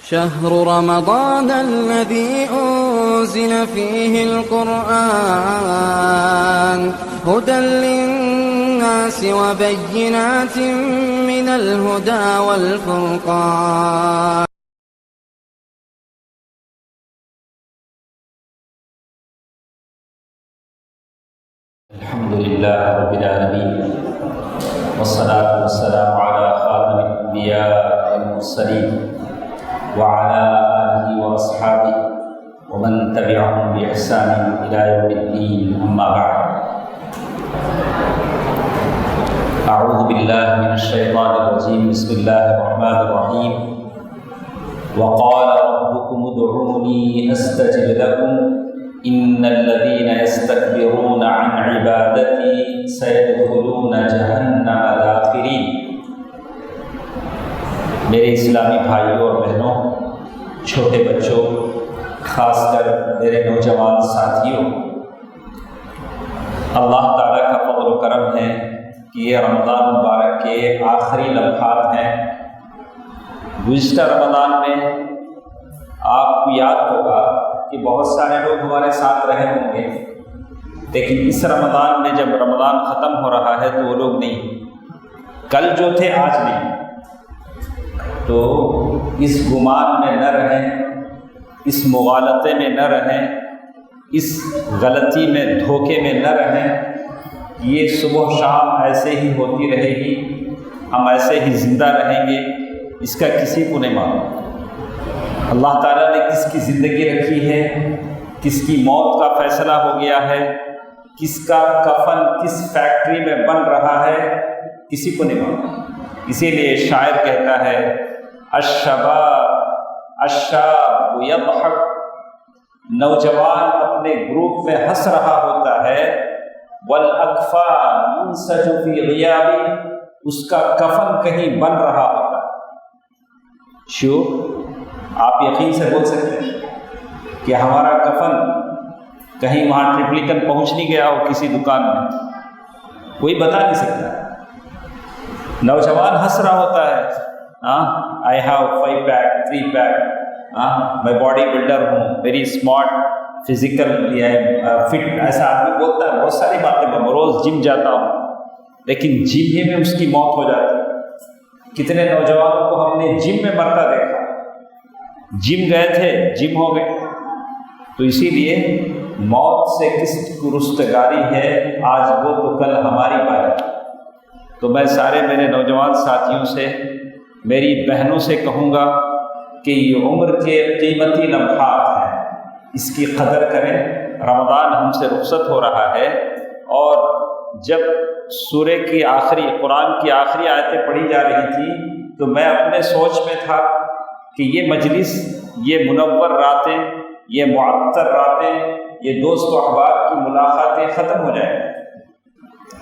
شهر رمضان الذي أنزل فيه القرآن هدى للناس وبينات من الهدى والفرقان. الحمد لله رب العالمين والصلاة والسلام على خاتم الأنبياء والمرسلين وعلى آله وأصحابه ومن تبعهم بإحسان إلى يوم الدين. أما بعد، أعوذ بالله من الشيطان الرجيم. بسم الله الرحمن الرحيم. وقال ربكم ادعوني أستجب لكم إن الذين يستكبرون عن عبادتي سيدخلون جهنم داخرين. میرے اسلامی بھائیوں اور بہنوں، چھوٹے بچوں، خاص کر میرے نوجوان ساتھیوں، اللہ تعالیٰ کا فضل و کرم ہے کہ یہ رمضان مبارک کے آخری لمحات ہیں. گزشتہ رمضان میں آپ کو یاد ہوگا کہ بہت سارے لوگ ہمارے ساتھ رہے ہوں گے، لیکن اس رمضان میں جب رمضان ختم ہو رہا ہے تو وہ لوگ نہیں، کل جو تھے آج نہیں. تو اس گمان میں نہ رہیں، اس مغالطے میں نہ رہیں، اس غلطی میں دھوکے میں نہ رہیں. یہ صبح شام ایسے ہی ہوتی رہے گی، ہم ایسے ہی زندہ رہیں گے، اس کا کسی کو نہیں معلوم. اللہ تعالیٰ نے کس کی زندگی رکھی ہے، کس کی موت کا فیصلہ ہو گیا ہے، کس کا کفن کس فیکٹری میں بن رہا ہے، کسی کو نہیں معلوم. اسی لیے شاعر کہتا ہے الشاب یضحک، نوجوان اپنے گروپ میں ہنس رہا ہوتا ہے، والاکفاء منسج فی غیاب، اس کا کفن کہیں بن رہا ہوتا ہے. آپ یقین سے بول سکتے ہیں کہ ہمارا کفن کہیں وہاں ٹرپلیکن پہنچ نہیں گیا ہو کسی دکان میں؟ کوئی بتا نہیں سکتا. نوجوان ہنس رہا ہوتا ہے، آئی ہیو 5 پیک 3 پیک، میں باڈی بلڈر ہوں، ویری اسمارٹ، فزیکلی فٹ، ایسا آدمی بولتا ہے بہت ساری باتیں. میں روز جم جاتا ہوں، لیکن جم ہی میں اس کی موت ہو جاتی ہے. کتنے نوجوانوں کو ہم نے جم میں مرتا دیکھا، جم گئے تھے جم ہو گئے. تو اسی لیے موت سے کس کو رستگاری ہے، آج وہ تو کل ہماری بات. تو میں سارے میرے نوجوان ساتھیوں سے، میری بہنوں سے کہوں گا کہ یہ عمر کے قیمتی لمحات ہیں، اس کی قدر کریں. رمضان ہم سے رخصت ہو رہا ہے، اور جب سورہ کی آخری، قرآن کی آخری آیتیں پڑھی جا رہی تھی تو میں اپنے سوچ میں تھا کہ یہ مجلس، یہ منور راتیں، یہ معطر راتیں، یہ دوست و احباب کی ملاقاتیں ختم ہو جائیں.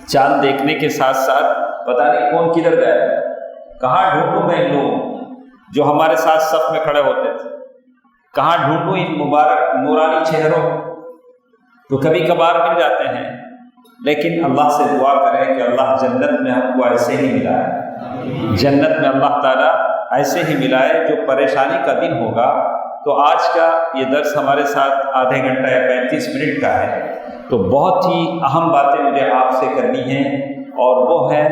چاند دیکھنے کے ساتھ ساتھ پتہ نہیں کون کدھر گیا، کہاں ڈھونڈوں میں ان لوگوں جو ہمارے ساتھ صف میں کھڑے ہوتے تھے، کہاں ڈھونڈوں ان مبارک نورانی چہروں. تو کبھی کبھار مل جاتے ہیں، لیکن اللہ سے دعا کریں کہ اللہ جنت میں ہم کو ایسے ہی ملائے، جنت میں اللہ تعالیٰ ایسے ہی ملائے. جو پریشانی کا دن ہوگا، تو آج کا یہ درس ہمارے ساتھ آدھے گھنٹہ یا 35 منٹ کا ہے، تو بہت ہی اہم باتیں مجھے آپ سے کرنی ہیں، اور وہ ہے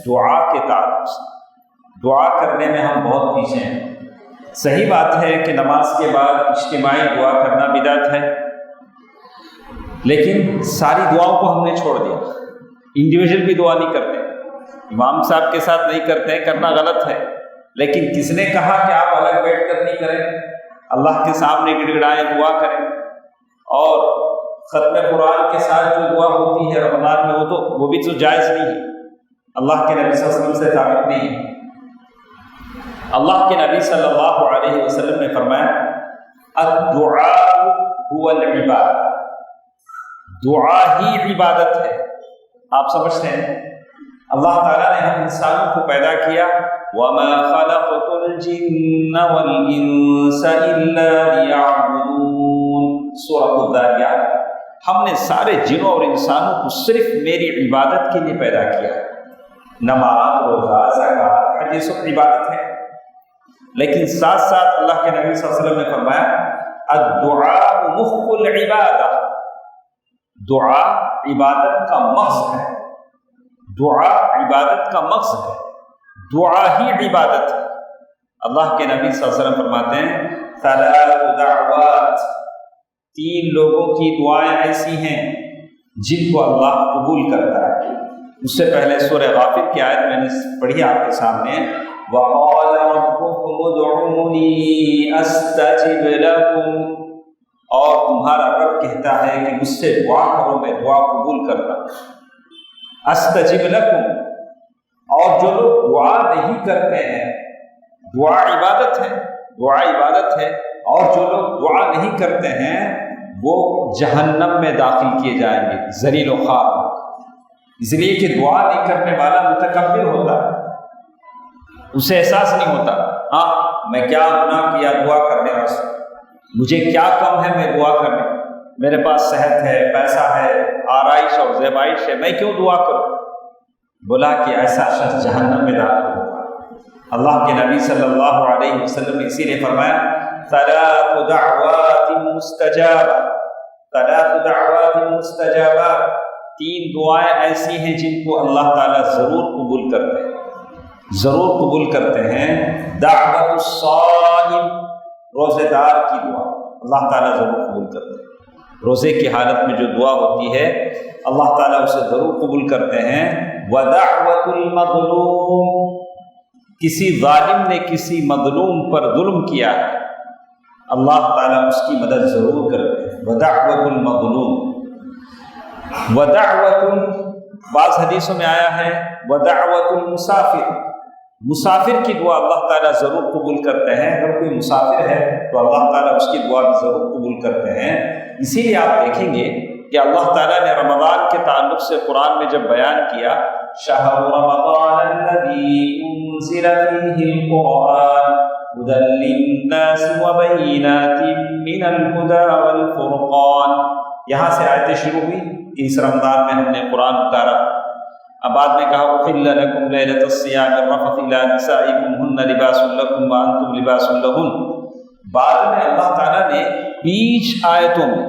دعا کے تعلق سے. دعا کرنے میں ہم بہت پیچھے ہیں. صحیح بات ہے کہ نماز کے بعد اجتماعی دعا کرنا بدعت ہے، لیکن ساری دعاؤں کو ہم نے چھوڑ دیا. انڈیویجول بھی دعا نہیں کرتے، امام صاحب کے ساتھ نہیں کرتے ہیں، کرنا غلط ہے. لیکن کس نے کہا کہ آپ الگ بیٹھ کر نہیں کریں، اللہ کے سامنے گڑ گڑائیں دعا کریں. اور ختم قرآن کے ساتھ جو دعا ہوتی ہے رمضان میں، وہ بھی تو جائز نہیں ہے، اللہ کے نبی صلی اللہ علیہ وسلم سے ثابت نہیں ہے. اللہ کے نبی صلی اللہ علیہ وسلم نے فرمایا الدعاء هو العبادہ، دعا ہی عبادت ہے. آپ سمجھتے ہیں اللہ تعالیٰ نے ہم انسانوں کو پیدا کیا، وَمَا خَلَقْتُ الْجِنَّ وَالْإِنسَ إِلَّا لِيَعْبُدُونَ. سورۃ الذاریات. ہم نے سارے جنوں اور انسانوں کو صرف میری عبادت کے لیے پیدا کیا. نماز، روزہ، زکوٰۃ، حج، یہ سب عبادت ہے. لیکن ساتھ ساتھ اللہ کے نبی صلی اللہ علیہ وسلم نے فرمایا الدعاء مخ العبادہ، دعا عبادت کا مغز ہے، دعا عبادت کا مغز ہے، دعا ہی عبادت ہے۔ اللہ کے نبی صلی اللہ علیہ وسلم فرماتے ہیں ثلاث دعوات، 3 لوگوں کی دعائیں ایسی ہیں جن کو اللہ قبول کرتا ہے۔ اس سے پہلے سورہ غافر کی آیت میں نے پڑھی آپ کے سامنے، وَقَالَ رَبُّكُمُ ادْعُونِي أَسْتَجِبْ لَكُمْ، اور تمہارا رب کہتا ہے کہ مجھ سے دعا کرو، میں دعا قبول کرتا ہوں۔ أَسْتَجِبْ لَكُمْ، اور جو لوگ دعا نہیں کرتے ہیں، دعا عبادت ہے، دعا عبادت ہے، اور جو لوگ دعا نہیں کرتے ہیں وہ جہنم میں داخل کیے جائیں گے ذلیل و خوار، اس لیے کہ دعا نہیں کرنے والا متکبر ہوتا ہے، اسے احساس نہیں ہوتا ہاں میں کیا گناہ کیا دعا کرنے واسطے، مجھے کیا کم ہے میں دعا کرنے، میرے پاس صحت ہے، پیسہ ہے، آرائش اور زیبائش ہے، میں کیوں دعا کروں؟ بولا کہ ایسا شخص جہنم میں داخل ہوگا۔ اللہ کے نبی صلی اللہ علیہ وسلم نے اسی لیے فرمایا ثلاث دعوات مستجابہ، ثلاث دعوات مستجابہ، 3 دعائیں ایسی ہیں جن کو اللہ تعالیٰ ضرور قبول کرتے ہیں، ضرور قبول کرتے ہیں۔ دعوت الصائم، روزے دار کی دعا اللہ تعالیٰ ضرور قبول کرتے ہیں، روزے کی حالت میں جو دعا ہوتی ہے اللہ تعالیٰ اسے ضرور قبول کرتے ہیں۔ ودعوت المظلوم، کسی ظالم نے کسی مظلوم پر ظلم کیا ہے اللہ تعالیٰ اس کی مدد ضرور کرتے ہیں۔ ودعوت المظلوم، ودعوت، بعض حدیثوں میں آیا ہے ودعوت المسافر، مسافر کی دعا اللہ تعالیٰ ضرور قبول کرتے ہیں، اگر کوئی مسافر ہے تو اللہ تعالیٰ اس کی دعا بھی ضرور قبول کرتے ہیں۔ اسی لیے آپ دیکھیں گے کہ اللہ تعالیٰ نے رمضان کے تعلق سے قرآن میں جب بیان کیا شہر رمضان الذی انزل فیہ القرآن هدی للناس وبینات من الہدی والفرقان، یہاں سے آیتیں شروع ہوئی کہ اس رمضان میں ہم نے قرآن اتارا، اب بعد میں کہا احل لکم لیلۃ الصیام الرفث الی نسائکم ہن لباس لکم وانتم لباس لہن۔ بعد میں اللہ تعالیٰ نے بیچ آیتوں میں،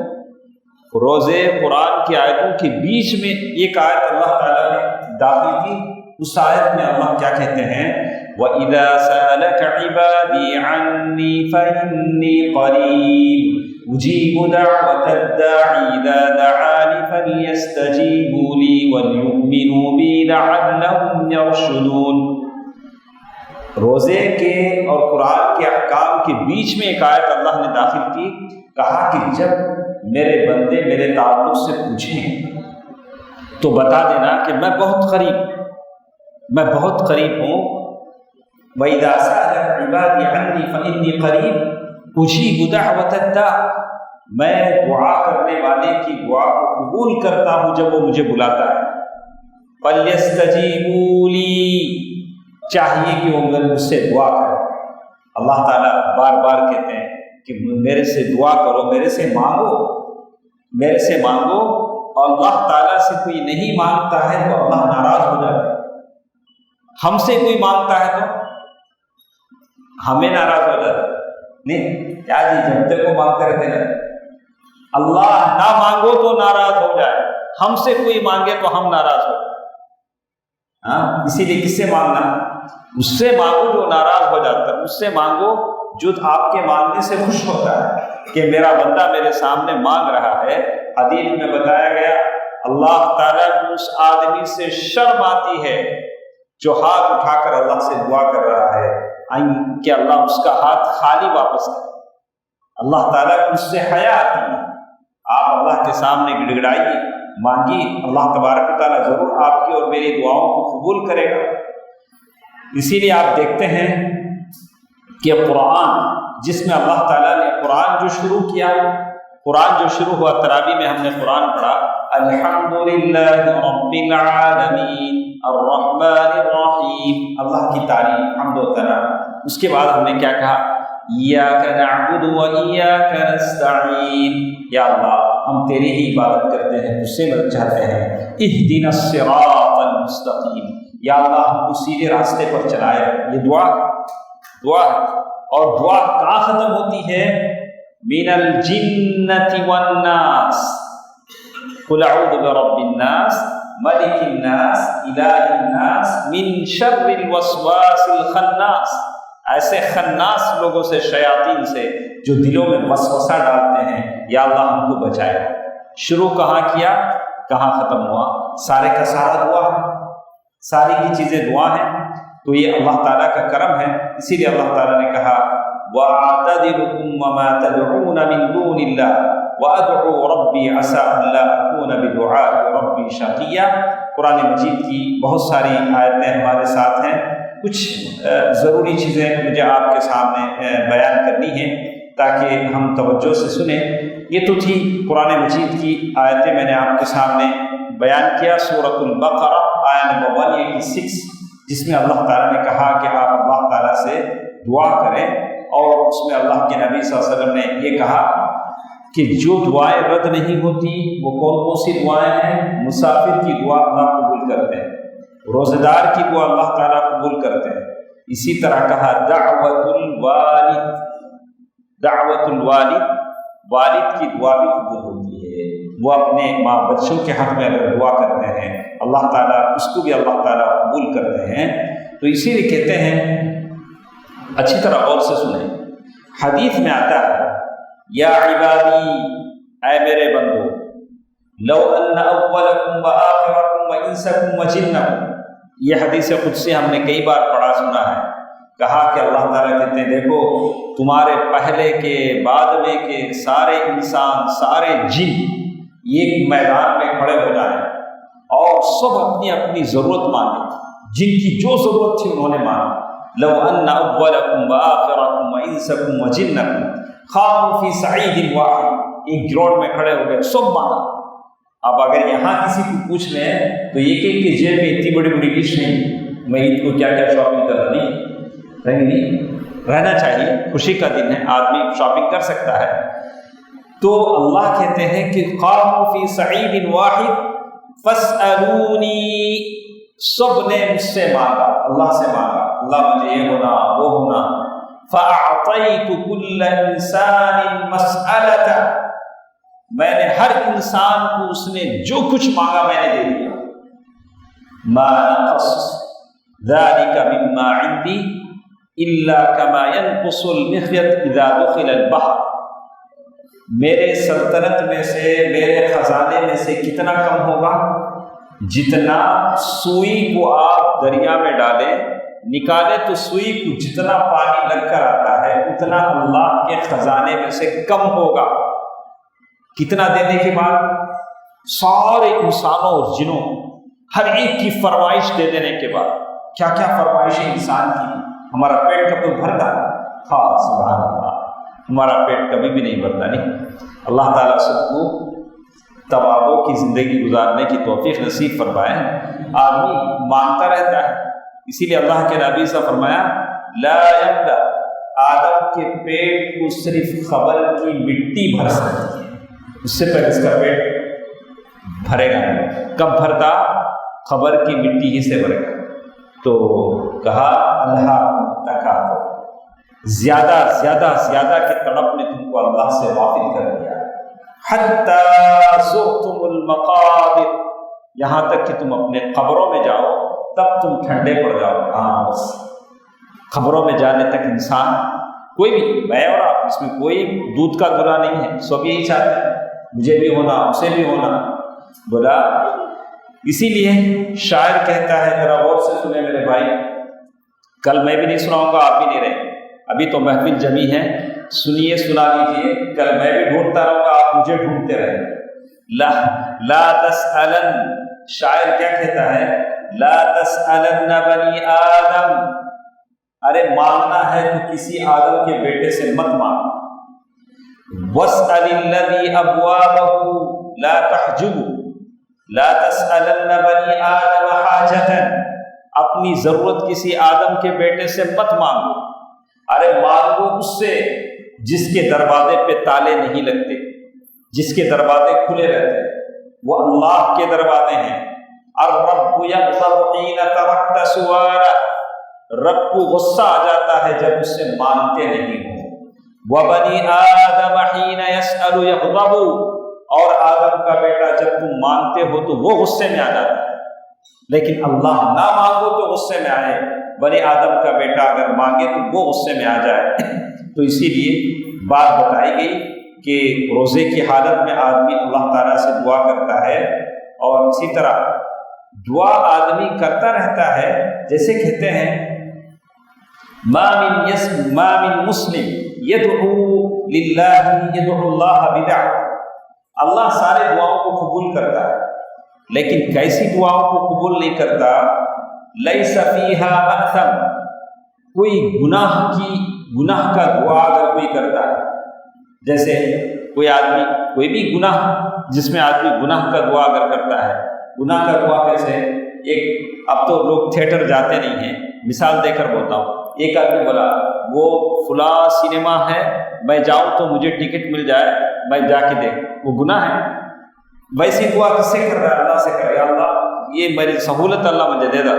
روزے قرآن کی آیتوں کے بیچ میں ایک آیت اللہ تعالیٰ نے داخل کی، اس آیت میں اللہ کیا کہتے ہیں وَإِذَا سَأَلَكَ عِبَادِي عَنِّي فَإِنِّي قَرِيبٌ أُجِيبُ دَعْوَةَ الدَّاعِ إِذَا دَعَانِ فَلْيَسْتَجِيبُوا لِي وَلْيُؤْمِنُوا بِي لَعَلَّهُمْ يَرْشُدُونَ۔ روزے کے اور قرآن کے احکام کے بیچ میں ایک آیت اللہ نے داخل کی، کہا کہ جب میرے بندے میرے تعلق سے پوچھیں تو بتا دینا کہ میں بہت قریب، میں بہت قریب ہوں۔ وَإِذَا سَأَلَكَ عِبَادِي عَنِّي فَإِنِّي قَرِيبٌ أُجِيبُ دَعْوَةَ الدَّاعِ، میں دعا کرنے والے کی دعا کو قبول کرتا ہوں جب وہ مجھے بلاتا ہے۔ فَلْيَسْتَجِيبُوا لِي، چاہیے کہ وہ مجھ سے دعا کریں۔ اللہ تعالیٰ بار بار کہتے ہیں کہ میرے سے دعا کرو، میرے سے مانگو، میرے سے مانگو، اور اللہ تعالیٰ سے کوئی نہیں مانگتا ہے تو اللہ ناراض ہو جاتا ہے، ہم سے کوئی مانگتا ہے تو ہمیں ناراض ہو جاتا ہے۔ نہیں کیا جی جنتے کو مانگتے رہتے ہیں، اللہ نہ مانگو تو ناراض ہو جائے، ہم سے کوئی مانگے تو ہم ناراض ہو جائے۔ ہاں اسی لیے کس سے مانگنا؟ اس سے مانگو جو ناراض ہو جاتا ہے، اس سے مانگو جو آپ کے مانگنے سے خوش ہوتا ہے کہ میرا بندہ میرے سامنے مانگ رہا ہے۔ حدیث میں بتایا گیا اللہ تعالیٰ کو اس آدمی سے شرم آتی ہے جو ہاتھ اٹھا کر اللہ سے دعا کر رہا ہے کہ اللہ اس کا ہاتھ خالی واپس کرے، اللہ تعالیٰ کو اس سے حیا آتی ہے۔ آپ اللہ کے سامنے گڑ گڑائیے، مانگیے، اللہ تبارک و تعالیٰ ضرور آپ کی اور میری دعاؤں کو قبول کرے گا۔ اسی لیے آپ دیکھتے ہیں کہ قرآن جس میں اللہ تعالیٰ نے قرآن جو شروع کیا، قرآن جو شروع ہوا تراویح میں ہم نے قرآن پڑھا الحمدللہ رب العالمین الرحمن الرحیم، اللہ کی تعریف، حمد و ثنا۔ اس کے بعد ہم نے کیا کہا ایاک نعبد و ایاک نستعین، یا اللہ ہم تیری ہی عبادت کرتے ہیں، تجھ سے مدد چاہتے ہیں۔ اہدنا الصراط المستقیم، یا اللہ ہم کو سیدھے راستے پر چلائے۔ یہ دعا ہے، اور دعا کہاں ختم ہوتی ہے؟ من الجنۃ والناس، قل اعوذ برب الناس ملک الناس الہ الناس من شر الوسواس الخناس، ایسے خناس لوگوں سے، شیاطین سے جو دلوں میں وسوسہ ڈالتے ہیں، یا اللہ ہم کو بچائے۔ شروع کہاں کیا، کہاں ختم ہوا؟ سارے کا سارا دعا ہے، ساری کی چیزیں دعا ہیں۔ تو یہ اللہ تعالیٰ کا کرم ہے، اسی لیے اللہ تعالیٰ نے کہا وَأَعْتَذِرُكُمْ وَمَا تَدْعُونَ مِن دُونِ اللَّهِ وَأَدْعُو رَبِّي عَسَىٰ أَلَّا أَكُونَ بِدُعَاءِ رَبِّي شَقِيًّا۔ قرآن مجید کی بہت ساری آیتیں ہمارے ساتھ ہیں، کچھ ضروری چیزیں مجھے آپ کے سامنے بیان کرنی ہیں تاکہ ہم توجہ سے سنیں۔ یہ تو تھی قرآن مجید کی آیتیں، میں نے آپ کے سامنے بیان کیا۔ سورۃ البقرہ آیت نمبر 186، جس میں اللہ تعالیٰ نے کہا کہ آپ اللہ تعالیٰ سے دعا کریں، اور اس میں اللہ کے نبی صلی اللہ علیہ وسلم نے یہ کہا کہ جو دعائیں رد نہیں ہوتی وہ کون کون سی دعائیں ہیں؟ مسافر کی دعا اللہ قبول کرتے ہیں، روزہ دار کی دعا اللہ تعالیٰ قبول کرتے ہیں۔ اسی طرح کہا دعوت الوالد، دعوت الوالد، والد کی دعا بھی قبول ہوتی ہے۔ وہ اپنے ماں بچوں کے حق میں اگر دعا کرتے ہیں اللہ تعالیٰ اس کو بھی اللہ تعالیٰ قبول کرتے ہیں۔ تو اسی لیے کہتے ہیں، اچھی طرح غور سے سنیں، حدیث میں آتا ہے یا عبادی، اے میرے بندو، لو ان اولکم وآخرکم وانسکم وجنکم، یہ حدیث قدسی ہم نے کئی بار پڑھا سنا ہے۔ کہا کہ اللہ تعالیٰ کہتے ہیں دیکھو تمہارے پہلے کے بعد میں کے سارے انسان، سارے جن ایک میدان میں کھڑے ہو جائیں اور سب اپنی اپنی ضرورت مانگیں، جن کی جو ضرورت تھی انہوں نے مانگا۔ لو ان اولکم وآخرکم وانسکم وجنکم قاموا فی صعید واحد، ایک گراؤنڈ میں کھڑے ہو گئے، سب مانگا۔ اب اگر یہاں کسی کو پوچھ لیں تو یہ کہ جیب میں اتنی بڑی بڑی لسٹ نہیں، میں عید کو کیا کیا شاپنگ کرنا، نہیں رہنا چاہیے، خوشی کا دن ہے، آدمی شاپنگ کر سکتا ہے۔ تو اللہ کہتے ہیں کہ قاموا فی صعید واحد فاسألونی، سب نے مجھ سے مانگا، اللہ سے مانگا، اللہ مجھے یہ ہونا وہ ہونا، فأعطیت کل انسان مسألۃ، میں نے ہر انسان کو اس نے جو کچھ مانگا میں نے دے دیا۔ ما نقص ذلک مما عندی الا كما ينقص المخيط اذا دخل البحر، میرے سلطنت میں سے، میرے خزانے میں سے کتنا کم ہوگا؟ جتنا سوئی کو آپ دریا میں ڈالیں، نکالے تو سوئی کو جتنا پانی لگ کر آتا ہے اتنا اللہ کے خزانے میں سے کم ہوگا۔ کتنا دینے کے بعد؟ سارے انسانوں اور جنوں ہر ایک کی فرمائش دے دینے کے بعد۔ کیا کیا فرمائشیں انسان کی؟ ہمارا پیٹ کب تو بھرتا، ہاں سبحان اللہ، ہمارا پیٹ کبھی بھی نہیں بھرتا، نہیں۔ اللہ تعالیٰ سب کو تواضع کی زندگی گزارنے کی توفیق نصیب فرمائے۔ آدمی مانگتا رہتا ہے، اسی لیے اللہ کے نبی سے فرمایا لا یملا، آدم کے پیٹ کو صرف خبر کی مٹی بھر سکتی ہے، اس سے پہلے اس کا پیٹ بھرے گا نہیں۔ کب بھرتا؟ خبر کی مٹی ہی سے بھرے گا۔ تو کہا اللہ تکاثر، زیادہ زیادہ زیادہ کے تڑپ نے تم کو اللہ سے غافل کر دیا، حتی زرتم المقابر، یہاں تک کہ تم اپنے قبروں میں جاؤ تب تم ٹھنڈے پڑ جاؤ۔ ہاں بس قبروں میں جانے تک انسان، کوئی بھی، میں اور آپ، اس میں کوئی دودھ کا دھلا نہیں ہے، سب یہی چاہتے ہیں مجھے بھی ہونا، اسے بھی ہونا، بولا۔ اسی لیے شاعر کہتا ہے، ذرا غور سے سنیں میرے بھائی، کل میں بھی نہیں سناؤں گا، آپ بھی نہیں رہیں، ابھی تو محفل جمی ہے، سنیے، سنا لیجیے، کل میں بھی ڈھونڈتا رہوں گا، آپ مجھے ڈھونڈتے رہیں۔ لا تسألن، شاعر کیا کہتا ہے؟ لا تسألن بنی آدم، ارے مانگنا ہے تو کسی آدم کے بیٹے سے مت مانگ۔ واسأل الذی ابوابہ لا تحجبوا، لا تسألن بنی آدم حاجتا، اپنی ضرورت کسی آدم کے بیٹے سے مت مانگو، ارے مانگو اس سے جس کے دروازے پہ تالے نہیں لگتے، جس کے دروازے کھلے رہتے، وہ اللہ کے دروازے ہیں۔ الرب یغفر حین ترکت سؤالا، رب کو غصہ آ جاتا ہے جب اس سے مانتے نہیں ہو. وَبَنِي آدَمَ حِينَ يَسْأَلُ يَغْضَبُ، اور آدم کا بیٹا جب تم مانگتے ہو تو وہ غصے میں آ جاتا ہے. لیکن اللہ نہ مانگو تو غصے میں آئے، بنی آدم کا بیٹا اگر مانگے تو وہ غصے میں آ جائے. تو اسی لیے بات بتائی گئی کہ روزے کی حالت میں آدمی اللہ تعالیٰ سے دعا کرتا ہے، اور اسی طرح دعا آدمی کرتا رہتا ہے. جیسے کہتے ہیں ما من مسلم يدعو للہ يدعو اللہ بدعوة، اللہ سارے دعاؤں کو قبول کرتا ہے لیکن کیسی دعاؤں کو قبول نہیں کرتا. لیس فیہا مأثم، کوئی گناہ کا دعا اگر کوئی کرتا ہے، جیسے کوئی آدمی کوئی بھی گناہ جس میں آدمی گناہ کا دعا اگر کرتا ہے. گناہ کا دعا کیسے؟ اب تو لوگ تھیٹر جاتے نہیں ہیں، مثال دے کر بولتا ہوں. ایک آدمی بولا وہ فلاں سنیما ہے، میں جاؤں تو مجھے ٹکٹ مل جائے، میں جا کے دیکھ، وہ گناہ ہے. ویسی دعا کس سے کر رہا ہے؟ اللہ سے کر رہا ہے. اللہ یہ میری سہولت اللہ مجھے دے دا.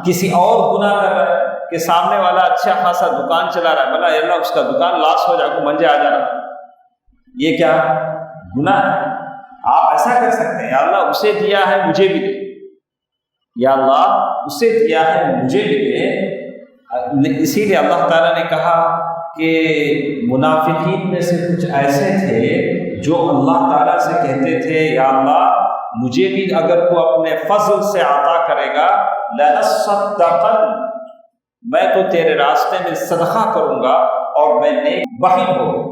کسی اور گناہ کر رہا ہے کہ سامنے والا اچھا خاصا دکان چلا رہا ہے، بلا اللہ اس کا دکان لاس ہو جائے کو منجے آ جانا، یہ کیا گناہ ہے؟ آپ ایسا کر سکتے ہیں، یا اللہ اسے دیا ہے مجھے بھی دے، یا اللہ اسے دیا ہے مجھے بھی دے. اسی لیے اللہ تعالیٰ نے کہا کہ منافقین میں سے کچھ ایسے تھے جو اللہ تعالیٰ سے کہتے تھے یا اللہ مجھے بھی اگر تو اپنے فضل سے عطا کرے گا لَنَصَّدَّقَنَّ، میں تو تیرے راستے میں صدقہ کروں گا اور میں نیک بخیل ہوں.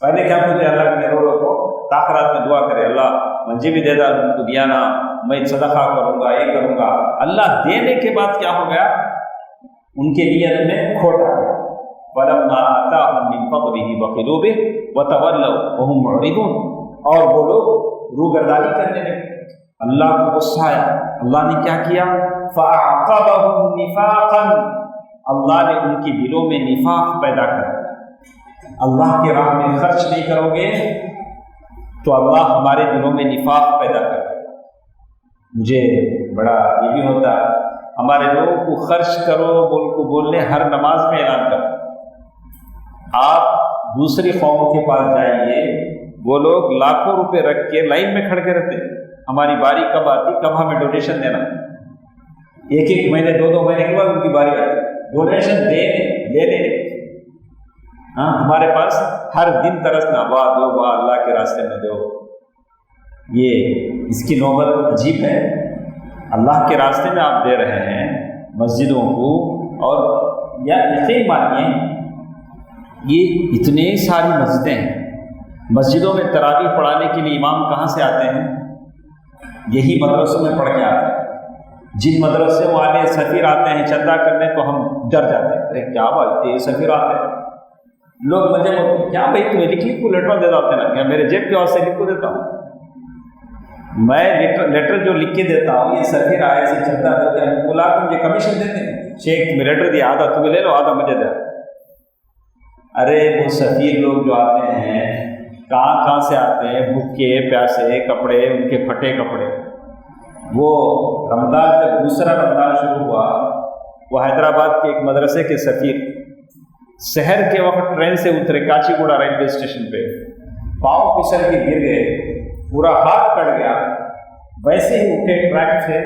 پہلے کیا مجھے اللہ کے نیرولوں کو تاخرات میں دعا کرے اللہ مجھے بھی دے دا، ان کو دیا نا، میں صدقہ کروں گا، یہ کروں گا. اللہ دینے کے بعد کیا ہو گیا؟ ان کے نیت میں کھوٹ آ گیا. فَلَمَّا آتَاهُم مِّن فَضْلِهِ بَخِلُوا بِهِ وَتَوَلَّوْا وَهُمْ مُعْرِضُونَ، اور وہ لوگ روگردانی کرنے لگے. اللہ کو غصہ آیا، اللہ نے کیا کیا؟ فَأَعْقَبَهُمْ نِفَاقًا، اللہ نے ان کی دلوں میں نفاق پیدا کر دیا. اللہ کے راہ میں خرچ نہیں کرو گے تو اللہ ہمارے دلوں میں نفاق پیدا کر دے. مجھے بڑا یہ بھی ہوتا ہے، ہمارے لوگوں کو خرچ کرو بولنے ہر نماز میں اعلان کرو. آپ دوسری قوموں کے پاس جائیے، وہ لوگ لاکھوں روپے رکھ کے لائن میں کھڑ کے رہتے، ہماری باری کب آتی، کب ہمیں ڈونیشن دینا. ایک مہینے 2 مہینے کے بعد ان کی باری آتی، ڈونیشن لے دے. ہمارے پاس ہر دن ترسنا، واہ دو واہ اللہ کے راستے میں دو. یہ اس کی نوبت عجیب ہے. اللہ کے راستے میں آپ دے رہے ہیں مسجدوں کو، اور یا یقین مانیے یہ اتنے ساری مسجدیں ہیں. مسجدوں میں تراویح پڑھانے کے لیے امام کہاں سے آتے ہیں؟ یہی مدرسوں میں پڑھ کے آتے ہیں. جن مدرسے والے سفیر آتے ہیں چندہ کرنے تو ہم ڈر جاتے ہیں، ارے کیا بات ہے سفیر آتے ہیں. لوگ مجھے بولتے کیا بھائی تمہیں لکھ کو لیٹر دے دیتے نا، کیا میرے جیب کے واسطے لکھ کو دیتا ہوں؟ میں لیٹر جو لکھ کے دیتا ہوں یہ سفیر آئے سے چندہ دیتے ہیں، بلا کر مجھے کمیشن دیتے ہیں. چیک تمہیں لیٹر دیا، آدھا تمہیں لے لو آدھا مجھے دے. ارے وہ سفیر لوگ جو آتے ہیں کہاں سے آتے ہیں، بھوکے پیاسے، کپڑے ان کے پھٹے کپڑے. وہ رمضان جب دوسرا رمضان شروع ہوا، وہ حیدرآباد کے ایک مدرسے کے سفیر شہر کے وقت ٹرین سے اترے کاچی گوڑا ریلوے اسٹیشن پہ، پاؤں پھسل کے گر گئے، پورا ہاتھ کٹ گیا. ویسے ہی اٹھے ٹریک سے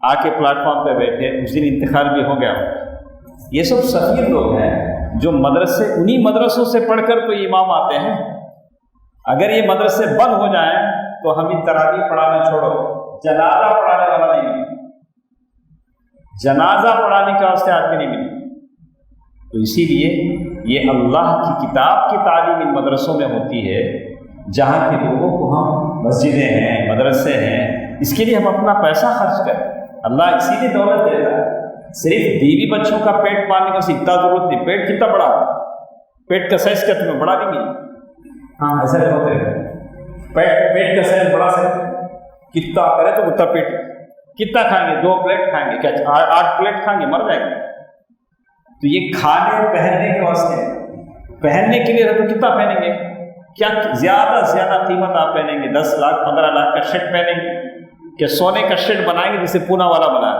آ کے پلیٹ فارم پہ بیٹھے. اس دن انتقال بھی ہو گیا. یہ سب سفیر لوگ ہیں جو مدرسے انہی مدرسوں سے پڑھ کر تو امام آتے ہیں. اگر یہ مدرسے بند ہو جائیں تو ہمیں تراویح پڑھانا چھوڑو، جنازہ پڑھانے والا نہیں ملے، جنازہ پڑھانے کے واسطے آدمی نہیں ملے. تو اسی لیے یہ اللہ کی کتاب کی تعلیم ان مدرسوں میں ہوتی ہے، جہاں کے لوگوں کو ہم مسجدیں ہیں مدرسے ہیں اس کے لیے ہم اپنا پیسہ خرچ کریں. اللہ اسی لیے دولت دیتا ہے. صرف بیوی بچوں کا پیٹ پالنے کا اتنا ضرورت نہیں. پیٹ کتنا بڑا، پیٹ کا سائز کیا تمہیں بڑا نہیں ملا؟ ہاں ایسا ہوتے ہیں، پیٹ کا سائز بڑا سکتے کتنا کرے تو اتنا پیٹ. کتنا کھائیں گے؟ 2 پلیٹ کھائیں گے، کیا 8 پلیٹ کھائیں گے؟ مر جائیں گے. تو یہ کھانے پہننے کے واسطے، پہننے کے لیے تو کتنا پہنیں گے؟ کیا زیادہ سے زیادہ قیمت آپ پہنیں گے 10 لاکھ 15 لاکھ کا شرٹ پہنیں گے کہ سونے کا شرٹ بنائیں گے جسے پونا والا بنایا.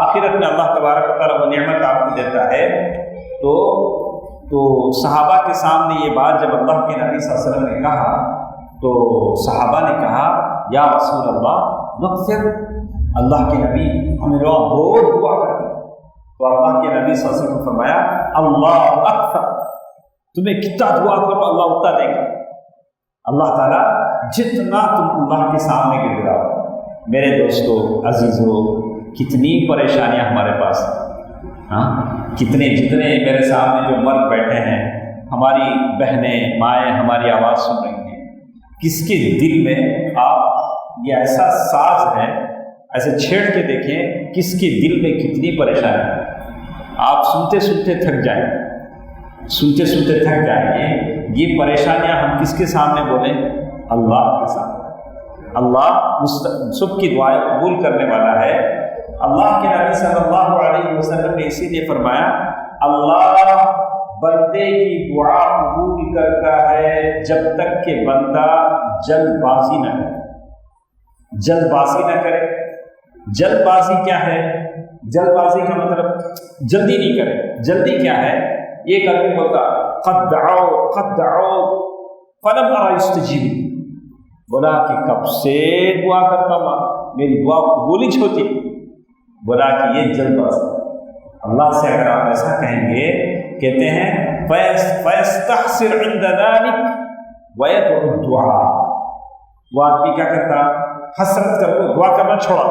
آخرت میں اللہ تبارک و تعالیٰ وہ نعمت آپ کو دیتا ہے. تو صحابہ کے سامنے یہ بات جب اللہ کے نبی صلی اللہ علیہ وسلم نے کہا تو صحابہ نے کہا یا رسول اللہ نکثر، اللہ کے نبی ہمیں لوگ بہت دعا کرتے. تو اللہ کے نبی صلی اللہ علیہ وسلم نے فرمایا اللہ اکثر، تمہیں کتنا دعا کرو اللہ اتنا دے گا. اللہ تعالیٰ جتنا تم اللہ کے سامنے گر گراؤ. میرے دوستو عزیزو، کتنی پریشانیاں ہمارے پاس ہیں. جتنے میرے سامنے جو مرد بیٹھے ہیں، ہماری بہنیں مائیں ہماری آواز سن رہی ہیں، کس کے دل میں آپ یہ ایسا ساز ہے، ایسے چھیڑ کے دیکھیں کس کے دل میں کتنی پریشانی ہے. آپ سنتے سنتے تھک جائیں گے. یہ پریشانیاں ہم کس کے سامنے بولیں؟ اللہ کے سامنے. اللہ سب کی دعائیں قبول کرنے والا ہے. اللہ کے نبی صلی اللہ علیہ وسلم نے اسی لیے فرمایا اللہ بندے کی دعا قبول کرتا ہے جب تک کہ بندہ جلد بازی نہ کرے. جلد بازی کیا ہے؟ جلد بازی کا مطلب جلدی نہیں کرے. جلدی کیا ہے؟ یہ کبھی بولتا قد دعو فلم ارى استجیب، بولا کہ کب سے دعا کرتا ہوں میری دعا قبول ہی ہوتی. بولا کہ یہ جلد بازی. اللہ سے اگر آپ ایسا کہیں گے، کہتے ہیں فَيَسْتَحْسِرْ عِنْدَ ذَلِكَ وَيَدْعُ الدُّعَاء. وہ آدمی کیا کرتا؟ حسرت کر کو دعا کرنا چھوڑا.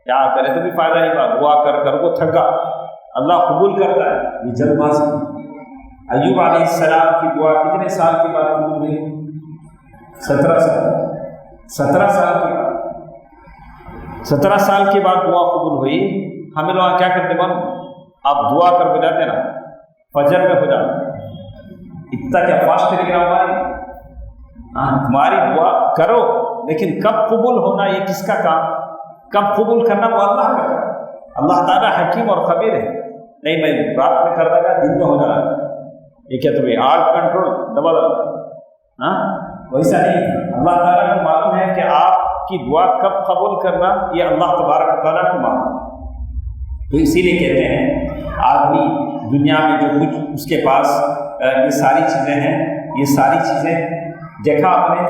کیا کرے تو بھی فائدہ نہیں ہوا، دعا کر کو تھکا. اللہ قبول کرتا ہے. یہ جلد بازی. ایوب علیہ السلام کی دعا کتنے سال کے بعد قبول ہوئی؟ 17 سال کے بعد. 17 سال کے بعد دعا قبول ہوئی. ہمیں لوگ کیا کرتے بن آپ دعا کر ہو جاتے نا، فجر میں ہو جاتے. اتنا کیا فاسٹ ٹیلیگرام ہماری تمہاری دعا کرو، لیکن کب قبول ہونا یہ کس کا کام؟ کب قبول کرنا وہ اللہ کا کام. اللہ تعالیٰ حکیم اور خبیر ہے. نہیں میں رات میں کر دوں گا دن میں ہو جانا. یہ کیا تمہیں آرٹ کنٹرول دبا ویسا نہیں. اللہ تعالیٰ کو معلوم ہے کہ آپ کی دعا کب قبول کرنا یہ اللہ تبارک و تعالیٰ کو معلوم. تو اسی لیے کہتے ہیں آدمی دنیا میں جو کچھ اس کے پاس یہ ساری چیزیں ہیں، یہ ساری چیزیں دیکھا آپ نے.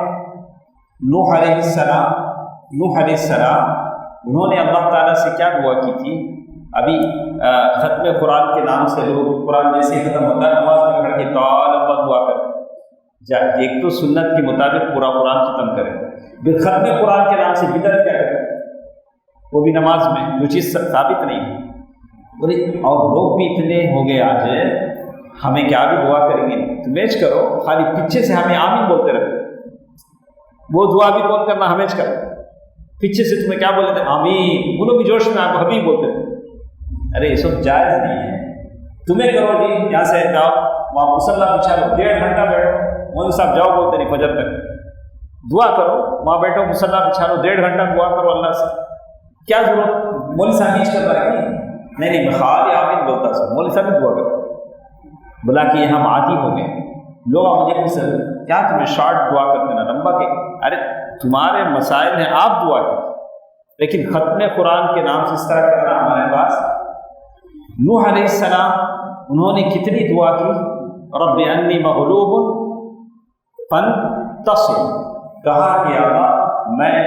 نوح علیہ السلام انہوں نے اللہ تعالیٰ سے کیا دعا کی تھی؟ ابھی ختم قرآن کے نام سے لوگ قرآن جیسے ختم ہوتا ہے نماز میں پڑھ کے اللہ دعا کریں. ایک تو سنت کے مطابق پورا قرآن ختم کریں، پھر ختم قرآن کے نام سے بدعت کیا کریں؟ وہ بھی نماز میں جو چیز ثابت نہیں ہے. اور لوگ بھی اتنے ہو گئے آج ہمیں کیا بھی دعا کریں گے. تمیش کرو، خالی پیچھے سے ہمیں آمین بولتے رہتے. وہ دعا بھی کون کرنا ہمیش کرو. پیچھے سے تمہیں کیا بولے تھے؟ آمین. انہوں بھی جوش میں آپ حبیب بولتے تھے. ارے یہ سب جائز نہیں ہے. تمہیں کرو جی یہاں سے جاؤ وہاں مصلیٰ بچھا لو، 1.5 گھنٹہ بیٹھو. مولوی صاحب جاؤ بولتے نہیں فجر تک. دعا کرو وہاں بیٹھو مصلیٰ بچھا لو، 1.5 گھنٹہ دعا کرو اللہ سے. کیا ضرورت؟ مولوی صاحب نیچ کر رہا ہے نہیں میں خالی آمین بولتا سر. مولوی صاحب بھی دعا کرو. بولا کہ یہ ہم عادی ہو گئے. لوگ مجھے پوچھ کیا تمہیں شارٹ دعا کرتے نا لمبا کے؟ ارے تمہارے مسائل ہیں، آپ دعا کرو، لیکن ختم قرآن کے نام سے اس طرح کرنا ہمارے پاس. نوح علیہ السلام انہوں نے کتنی دعا کی؟ رب انی مغلوب فانتصر. کہا کہ اللہ میں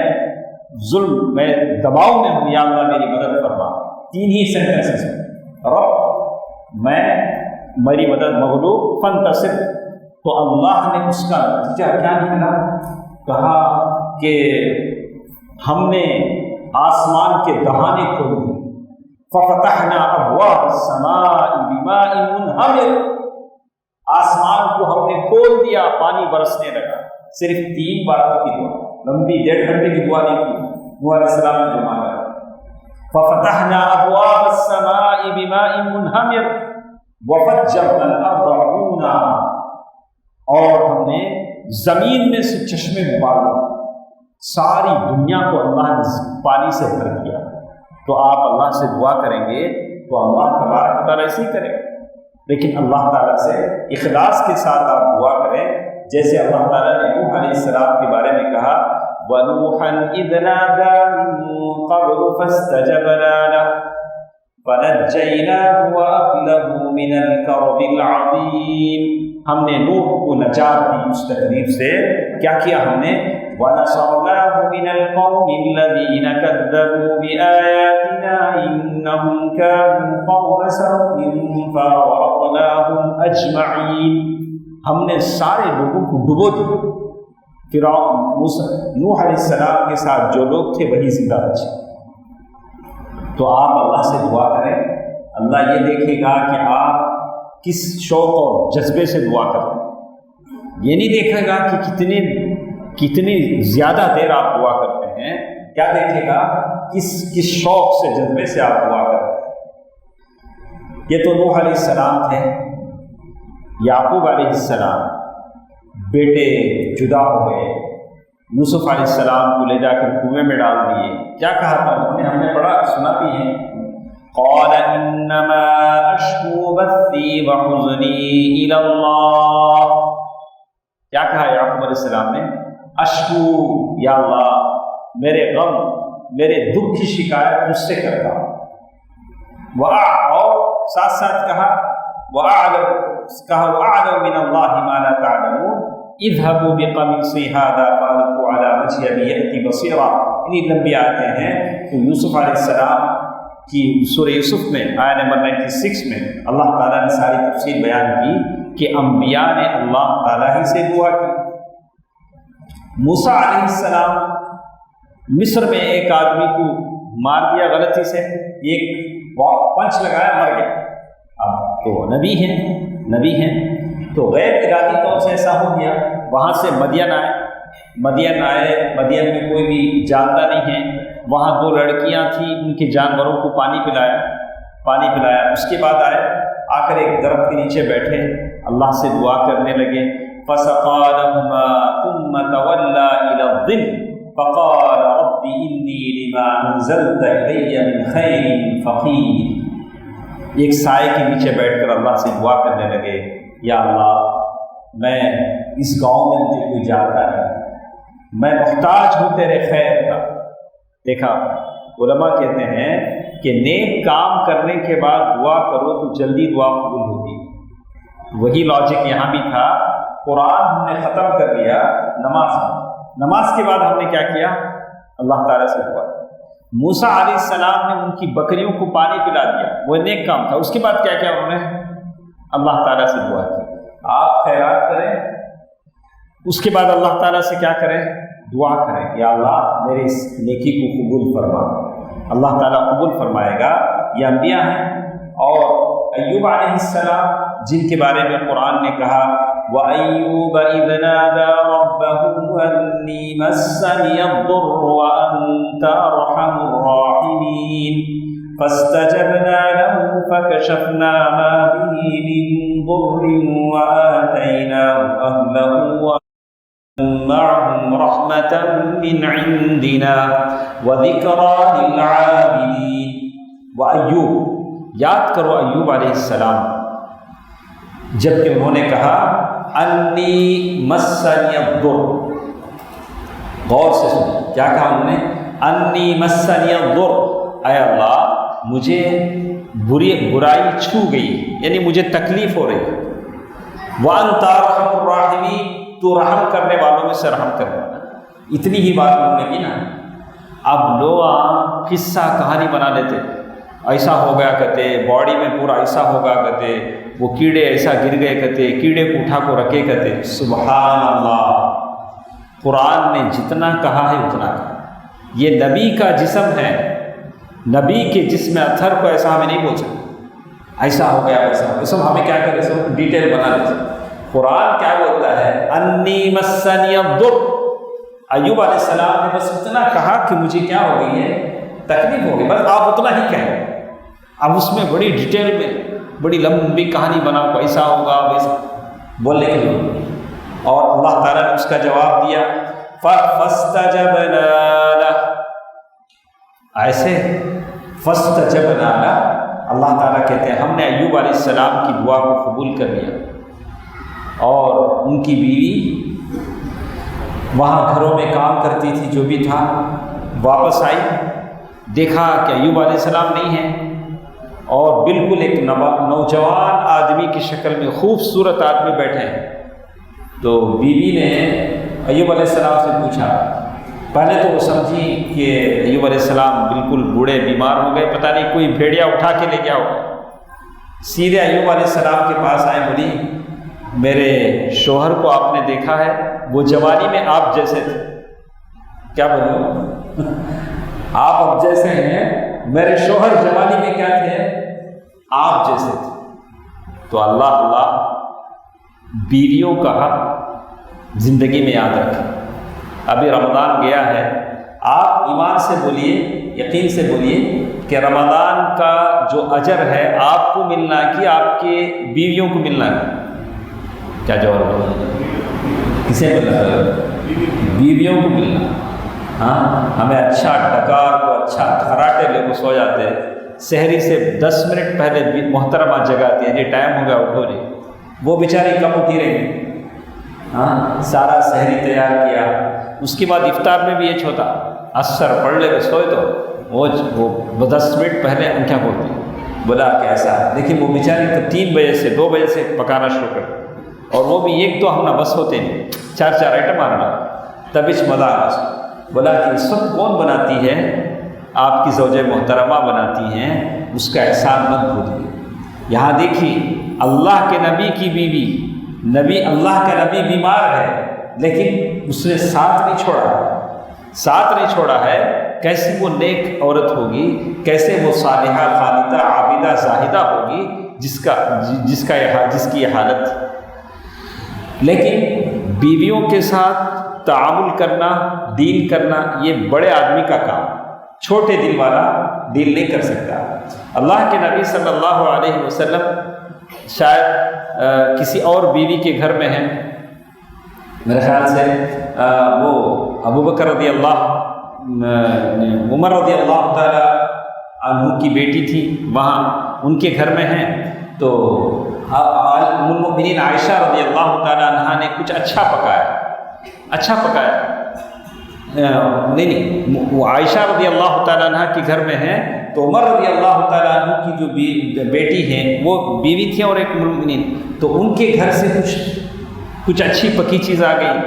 دباؤ میں ہوں، یا اللہ میری مدد فرما. 3 ہی سینٹنسز میں رب میری مدد مغلوب فانتصر. تو اللہ نے اس کا نتیجہ کیا نکلا؟ کہا کہ ہم نے آسمان کے دہانے کھول دیے. ففتحنا ابواب السماء بماء منہمر. آسمان کو ہم نے کھول دیا، پانی برسنے لگا. صرف 3 باتوں کی دعا، لمبی 1.5 گھنٹے کی دعا نہیں کی. نوح علیہ السلام نے جو مانگا ففتحنا ابواب السماء بماء منہمر وفجرنا الارض عیونا. اور ہم نے زمین میں سے چشمے ڈالے. ساری دنیا کو اللہ نے پانی سے بھر دیا. تو آپ اللہ سے دعا کریں گے تو اللہ تبارک و تعالیٰ ایسے ہی کرے. لیکن اللہ تعالیٰ سے اخلاص کے ساتھ آپ دعا کریں، جیسے اللہ تعالیٰ نے نوح علیہ السلام کے بارے میں کہا وَنُوحًا إِذْ نَادَىٰ مِن قَبْلُ فَاسْتَجَبْنَا لَهُ فنجیناہ وأہلہ من الکرب العظیم، ہم نے نوح کو نجات دی اس تکلیف سے، کیا کیا ہم نے؟ وَنَصَرْنَاهُ مِنَ الْقَوْمِ الَّذِينَ كَذَّبُوا بِآيَاتِنَا إِنَّهُمْ كَانُوا قَوْمَ سَوْءٍ فَأَغْرَقْنَاهُمْ أَجْمَعِينَ، ہم نے سارے لوگوں کو ڈبو دیا۔ فرعون نوح علیہ السلام کے ساتھ جو لوگ تھے وہی زندہ بچے۔ تو آپ اللہ سے دعا کریں، اللہ یہ دیکھے گا کہ آپ کس شوق اور جذبے سے دعا کرتے ہیں، یہ نہیں دیکھے گا کہ کتنی زیادہ دیر آپ دعا کرتے ہیں، کیا دیکھے گا کس شوق سے جذبے سے آپ دعا کرتے ہیں۔ یہ تو نوح علیہ السلام تھے۔ یعقوب علیہ السلام بیٹے جدا ہو گئے، یوسف علیہ السلام کو لے جا کر کنویں میں ڈال دیے، کیا کہا تھا انہوں نے؟ ہم نے پڑھا، سنا بھی ہے، قال انما اشکو بثی وحزنی الی اللہ، کیا کہا یعقوب علیہ السلام نے؟ اشکو، یا اللہ میرے غم میرے دکھ کی شکایت مجھ سے کرتا ہوں، اور ساتھ ساتھ کہا وَأَعْلَمُ مِنَ اللَّهِ مَا لَا تَعْلَمُونَ اذْهَبُوا بِقَمِيصِي هَذَا فَأَلْقُوهُ عَلَى وَجْهِ أَبِي يَأْتِ بَصِيرًا۔ انہیں لمبی آتے ہیں تو یوسف علیہ السلام کی سورہ یوسف میں آیہ نمبر 96 میں اللہ تعالیٰ نے ساری تفصیل بیان کی کہ انبیاء نے اللہ تعالیٰ ہی سے دعا کی۔ موسیٰ علیہ السلام مصر میں ایک آدمی کو مار دیا غلطی سے، ایک پنچ لگایا، مر گیا۔ اب تو نبی ہیں تو غیر ارادی طور سے ایسا ہو گیا۔ وہاں سے مدین آئے، مدین میں کوئی بھی جانتا نہیں ہے، وہاں 2 لڑکیاں تھیں، ان کے جانوروں کو پانی پلایا، اس کے بعد آ کر ایک درخت کے نیچے بیٹھے، اللہ سے دعا کرنے لگے، فَسَقَىٰ لَهُمَا ثُمَّ تَوَلَّىٰ إِلَى الظِّلِّ فَقَالَ رَبِّ إِنِّي لِمَا أَنزَلْتَ إِلَيَّ مِنْ خَيْرٍ فَقِيرٌ، ایک سائے کے نیچے بیٹھ کر اللہ سے دعا کرنے لگے، یا اللہ میں اس گاؤں میں مجھے کوئی جانتا نہیں، میں محتاج ہوں تیرے خیر کا۔ دیکھا، علماء کہتے ہیں کہ نیک کام کرنے کے بعد دعا کرو تو جلدی دعا قبول ہوتی ہے۔ وہی لاجک یہاں بھی تھا۔ قرآن ہم نے ختم کر دیا نماز کے بعد ہم نے کیا کیا؟ اللہ تعالیٰ سے دعا۔ موسیٰ علیہ السلام نے ان کی بکریوں کو پانی پلا دیا، وہ نیک کام تھا۔ اس کے بعد کیا کیا انہوں نے؟ اللہ تعالیٰ سے دعا کی۔ آپ خیرات کریں، اس کے بعد اللہ تعالیٰ سے کیا کریں؟ دعا کریں، یا اللہ میرے اس نیکی کو قبول فرما۔ اللہ تعالیٰ قبول فرمائے گا۔ یہ انبیاء ہیں۔ اور ایوب علیہ السلام جن کے بارے میں قرآن نے کہا وَأَيُّوبَ إِذْ نَادَىٰ رَبَّهُ أَنِّي مَسَّنِيَ الضُّرُّ وَأَنتَ أَرْحَمُ الرَّاحِمِينَ فَاسْتَجَبْنَا لَهُ فَكَشَفْنَا مَا بِهِ مِن ضُرٍّ وَآتَيْنَاهُ أَهْلَهُ وَمَعَهُمْ رَحْمَةً مِّنْ عِندِنَا وَذِكْرَىٰ لِلْعَابِدِينَ۔ وَأَيُّوب، یاد کرو ایوب علیہ السلام جب کہ انہوں نے کہا انی مسنی الضر، غور سے سنو کیا کہا انہوں نے؟ انی مسنی الضر، اے اللہ مجھے برائی چھو گئی، یعنی مجھے تکلیف ہو رہی ہے۔ وانت ارحم الراحمین، تو رحم کرنے والوں میں سے رحم کرنے والا۔ اتنی ہی بات انہوں نے کی نا۔ اب لوگ قصہ کہانی بنا لیتے، ایسا ہو گیا کہتے، باڈی میں پورا ایسا ہوگا کہتے، وہ کیڑے ایسا گر گئے کہتے، کیڑے کو اٹھا کو رکھے کہتے۔ سبحان اللہ، قرآن نے جتنا کہا ہے اتنا کہا۔ یہ نبی کا جسم ہے، نبی کے جسم اثر کو ایسا ہمیں نہیں بول سکتے، ایسا ہو گیا ایسا، یہ سب ہمیں کیا کرے، سب ڈیٹیل بنا دے۔ قرآن کیا بولتا ہے؟ انی مسنی الضر۔ ایوب علیہ السلام نے بس اتنا کہا کہ مجھے کیا ہو گئی ہے، تکلیف ہو گئی، بس آپ اتنا ہی کہیں۔ اب اس میں بڑی ڈیٹیل میں بڑی لمبی کہانی بنا، ایسا ہوگا ویسا بولنے کے لیے، اور اللہ تعالیٰ نے اس کا جواب دیا فَاسْتَجَبْنَا لَهُ، ایسے فَاسْتَجَبْنَا لَهُ، اللہ تعالیٰ کہتے ہیں ہم نے ایوب علیہ السلام کی دعا کو قبول کر لیا، اور ان کی بیوی وہاں گھروں میں کام کرتی تھی، جو بھی تھا، واپس آئی، دیکھا کہ ایوب علیہ السلام نہیں ہے، اور بالکل ایک نوجوان آدمی کی شکل میں خوبصورت آدمی بیٹھے ہیں. تو بیوی نے ایوب علیہ السلام سے پوچھا. پہلے تو وہ سمجھی کہ ایوب علیہ السلام بالکل بوڑھے بیمار ہو گئے، پتہ نہیں کوئی بھیڑیا اٹھا کے لے گیا ہوگا. سیدھے ایوب علیہ السلام کے پاس آئے، بولی میرے شوہر کو آپ نے دیکھا ہے؟ وہ جوانی میں آپ جیسے تھے. کیا بولوں آپ اب جیسے ہیں، میرے شوہر جوانی میں کیا تھے؟ آپ جیسے تھے. تو اللہ بیویوں کا حق زندگی میں یاد رکھیں. ابھی رمضان گیا ہے، آپ ایمان سے بولیے، یقین سے بولیے کہ رمضان کا جو اجر ہے آپ کو ملنا کہ آپ کے بیویوں کو ملنا ہے. کیا جواب؟ کسے ملنا؟ بیویوں کو ملنا. ہاں، ہمیں اچھا ڈکار کو اچھا کھراٹے لے کو سو جاتے ہیں، سحری سے 10 منٹ پہلے محترمہ جگاتی ہے، جی ٹائم ہو گیا اٹھو جی. وہ بیچاری کم اٹھی رہی. ہاں، سارا سحری تیار کیا، اس کے بعد افطار میں بھی یہ چھوتا اثر پڑھ لے کے سوئے تو وہ 10 منٹ پہلے انکھیں کھولتی. بولا کیسا؟ لیکن وہ بیچاری تو 3 بجے سے 2 بجے سے پکانا شروع کر، اور وہ بھی ایک تو ہم نہ بس ہوتے نہیں، 4 آئٹم آنا تب اس مزہ آنا. بولا کہ اس وقت کون بناتی ہے؟ آپ کی زوجہ محترمہ بناتی ہیں، اس کا احسان مت بھولیے. یہاں دیکھیے اللہ کے نبی کی بیوی، اللہ کا نبی بیمار ہے لیکن اس نے ساتھ نہیں چھوڑا ہے. کیسی وہ نیک عورت ہوگی، کیسے وہ صالحہ خانتہ عابدہ زاہدہ ہوگی جس کی یہ حالت. لیکن بیویوں کے ساتھ تعامل کرنا، ڈیل کرنا، یہ بڑے آدمی کا کام، چھوٹے دل والا ڈیل نہیں کر سکتا. اللہ کے نبی صلی اللہ علیہ وسلم شاید کسی اور بیوی کے گھر میں ہیں، میرے خیال سے وہ ابوبکر رضی اللہ، عمر رضی اللہ تعالی عنہ کی بیٹی تھی، وہاں ان کے گھر میں ہیں. تو ام المؤمنین عائشہ رضی اللہ تعالی عنہ نے کچھ اچھا پکایا. نہیں، وہ عائشہ رضی اللہ تعالیٰ عنہ کے گھر میں ہیں، تو عمر رضی اللہ تعالیٰ عنہ کی جو بیٹی ہیں وہ بیوی تھیں اور ایک مومنین، تو ان کے گھر سے کچھ اچھی پکی چیز آ گئی.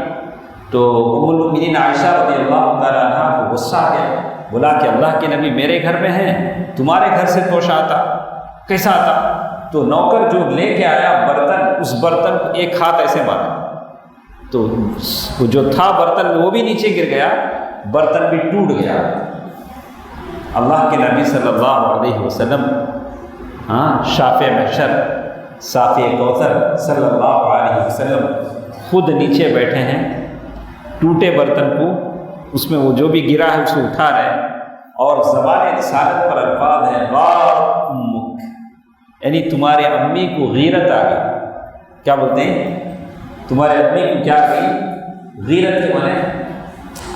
تو ام المؤمنین عائشہ رضی اللہ تعالیٰ عنہ کو غصہ آ گیا. بولا کہ اللہ کے نبی میرے گھر میں ہیں، تمہارے گھر سے توش آتا کیسا آتا؟ تو نوکر جو لے کے آیا برتن، اس برتن کو ایک ہاتھ ایسے مارا، تو جو تھا برتن وہ بھی نیچے گر گیا، برتن بھی ٹوٹ گیا. اللہ کے نبی صلی اللہ علیہ وسلم، شافع محشر، صافی کوثر صلی اللہ علیہ وسلم خود نیچے بیٹھے ہیں، ٹوٹے برتن کو اس میں وہ جو بھی گرا ہے اسے اٹھا رہے ہیں، اور زبان رسالت پر الفاظ ہیں غارت امک، یعنی تمہارے امی کو غیرت آ گئی. کیا بولتے ہیں؟ تمہارے امی کو کیا گئی؟ غیرت کے معنی.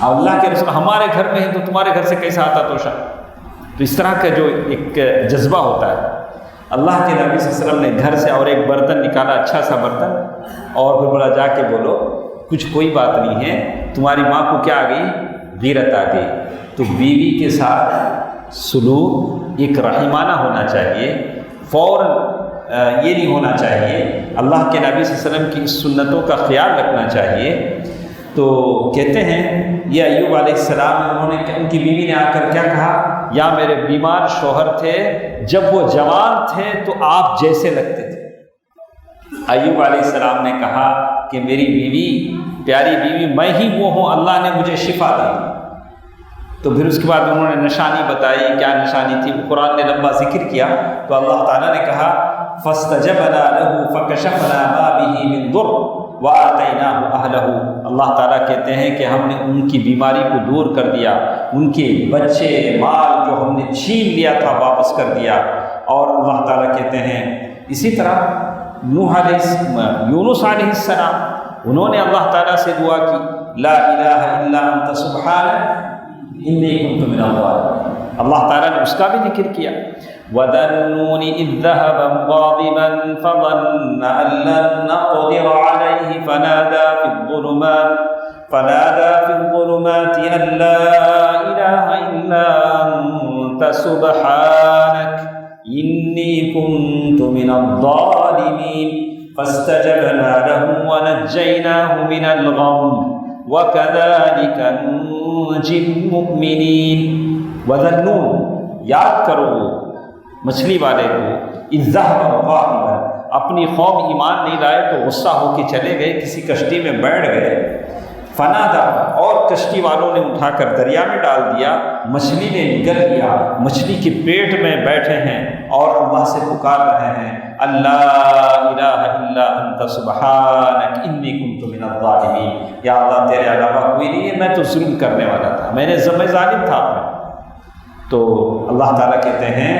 اللہ کے رسول ہمارے گھر میں ہے تو تمہارے گھر سے کیسا آتا توشا؟ تو اس طرح کا جو ایک جذبہ ہوتا ہے. اللہ کے نبی صلی اللہ علیہ وسلم نے گھر سے اور ایک برتن نکالا، اچھا سا برتن، اور پھر بولا جا کے بولو کوئی بات نہیں ہے، تمہاری ماں کو کیا آ گئی؟ غیرت آ گئی. تو بیوی کے ساتھ سلوک ایک رحیمانہ ہونا چاہیے، فوراً یہ نہیں ہونا چاہیے. اللہ کے نبی صلی اللہ علیہ وسلم کی اس سنتوں کا خیال رکھنا چاہیے. تو کہتے ہیں یہ ایوب علیہ السلام، انہوں نے ان کی بیوی نے آ کر کیا کہا؟ یا میرے بیمار شوہر تھے، جب وہ جوان تھے تو آپ جیسے لگتے تھے. ایوب علیہ السلام نے کہا کہ میری بیوی، پیاری بیوی میں ہی وہ ہوں، اللہ نے مجھے شفا دی. تو پھر اس کے بعد انہوں نے نشانی بتائی، کیا نشانی تھی؟ قرآن نے لمبا ذکر کیا. تو اللہ تعالیٰ نے کہا فاستجبنا له فكشفنا ما به من ضر وآتيناه أهله. اللہ تعالیٰ کہتے ہیں کہ ہم نے ان کی بیماری کو دور کر دیا، ان کے بچے مال جو ہم نے چھین لیا تھا واپس کر دیا. اور اللہ تعالیٰ کہتے ہیں اسی طرح یونس علیہ السلام، انہوں نے اللہ تعالیٰ سے دعا کی، لا الہ الا انت سبحانک انی کنت من الظالمین. اللہ تعالیٰ نے اس کا بھی ذکر کیا. وَذَا النُّونِ إِذ ذَّهَبَ مُغَاضِبًا فَظَنَّ أَن لَّن نَّقْدِرَ عَلَيْهِ فَنَادَىٰ فِي الظُّلُمَاتِ أَن لَّا إِلَٰهَ إِلَّا أَنتَ سُبْحَانَكَ إِنِّي كنت من الظالمين فاستجبنا له ونجيناه من الغم وكذلك ننجي المؤمنين وذنون، یاد کرو مچھلی والے کو، اذ ذهب غاضبا، اپنی قوم ایمان نہیں لائے تو غصہ ہو کے چلے گئے، کسی کشتی میں بیٹھ گئے، فنادا، اور کشتی والوں نے اٹھا کر دریا میں ڈال دیا، مچھلی نے نگل لیا، مچھلی کے پیٹ میں بیٹھے ہیں اور اللہ سے پکار رہے ہیں، اللہ الہ الا انت سبحانک انی کنت من الظالمین، یا اللہ تیرے علاوہ کوئی نہیں ہے، میں تو ظلم کرنے والا تھا، میں نے ظالم تھا۔ تو اللہ تعالیٰ کہتے ہیں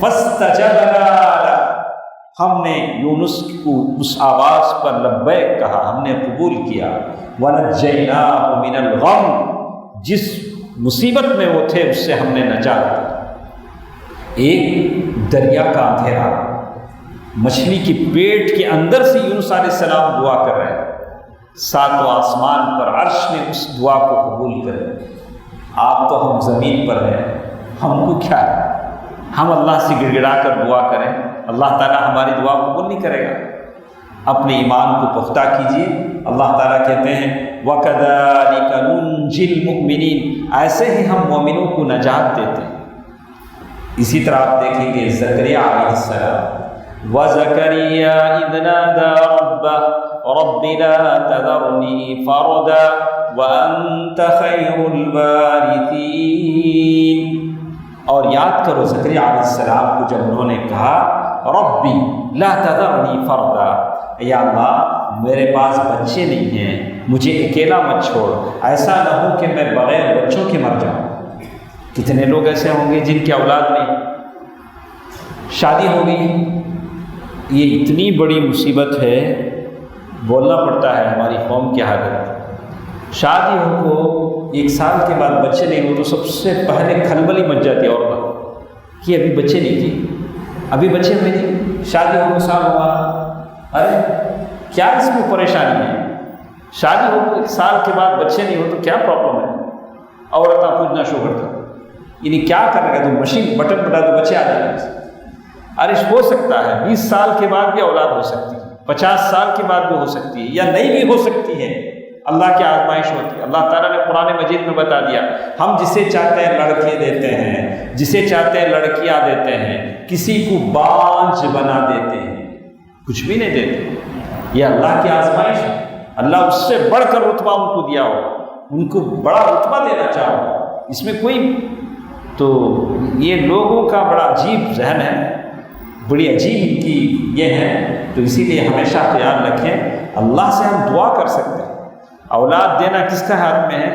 فاستجبنا لہ، ہم نے یونس کو اس آواز پر لبیک کہا، ہم نے قبول کیا، وَنَجَّيْنَاهُ مِنَ الْغَمِّ، جس مصیبت میں وہ تھے اس سے ہم نے نجات دی۔ ایک دریا کا اندھیرا، مچھلی کے پیٹ کے اندر سے یونس علیہ السلام دعا کر رہے ہیں، ساتوں آسمان پر عرش نے اس دعا کو قبول کر لیا۔ آپ تو ہم زمین پر ہیں، ہم کو کیا ہے، ہم اللہ سے گڑ گڑا کر دعا کریں، اللہ تعالیٰ ہماری دعا قبول نہیں کرے گا۔ اپنے ایمان کو پختہ کیجیے۔ اللہ تعالیٰ کہتے ہیں وَكَذَلِكَ نُنْجِي الْمُؤْمِنِينَ، ایسے ہی ہم مومنوں کو نجات دیتے ہیں۔ اسی طرح آپ دیکھیں گے زکریا علیہ السلام، وَزَكَرِيَّا إِذْ نَادَى رَبَّهُ رَبِّ لَا تَذَرْنِي فَرْدًا وَأَنْتَ خَيْرُ الْوَارِثِينَ، اور یاد کرو زکریا علیہ السلام کو جب انہوں نے کہا ربی لا تذرنی فردا، یا اللہ میرے پاس بچے نہیں ہیں، مجھے اکیلا مت چھوڑ، ایسا نہ ہو کہ میں بغیر بچوں کے مر جاؤں۔ کتنے لوگ ایسے ہوں گے جن کی اولاد نہیں، شادی ہو گئی، یہ اتنی بڑی مصیبت ہے، بولنا پڑتا ہے ہماری قوم کی حالت۔ شادی ہو کو 1 سال کے بعد بچے نہیں ہو تو سب سے پہلے کھلبلی مچ جاتی ہے عورت کہ ابھی بچے نہیں تھے، ابھی بچے ہوئے نہیں، شادی ہو کو سال ہوا، ارے کیا اس میں پریشانی ہے؟ شادی ہو کو 1 سال کے بعد بچے نہیں ہو تو کیا پرابلم ہے؟ عورتیں پوچھنا شروع کرتا، یعنی کیا کرنے کا، تو مشین بٹن بٹا تو بچے آ جائیں گے۔ ارے ہو سکتا ہے 20 سال کے بعد بھی اولاد ہو سکتی ہے، 50 سال کے بعد بھی ہو سکتی ہے، یا نہیں بھی ہو سکتی ہے، اللہ کی آزمائش ہوتی ہے۔ اللہ تعالیٰ نے قرآن مجید میں بتا دیا، ہم جسے چاہتے ہیں لڑکے دیتے ہیں، جسے چاہتے ہیں لڑکیاں دیتے ہیں، کسی کو بانجھ بنا دیتے ہیں، کچھ بھی نہیں دیتے۔ یہ اللہ کی آزمائش ہے، اللہ اس سے بڑھ کر رتبہ ان کو دیا ہو، ان کو بڑا رتبہ دینا چاہو، اس میں کوئی، تو یہ لوگوں کا بڑا عجیب ذہن ہے، بڑی عجیب کی یہ ہے۔ تو اسی لیے ہمیشہ خیال رکھیں اللہ سے ہم دعا کر سکتے ہیں، اولاد دینا کس کا ہاتھ میں ہے؟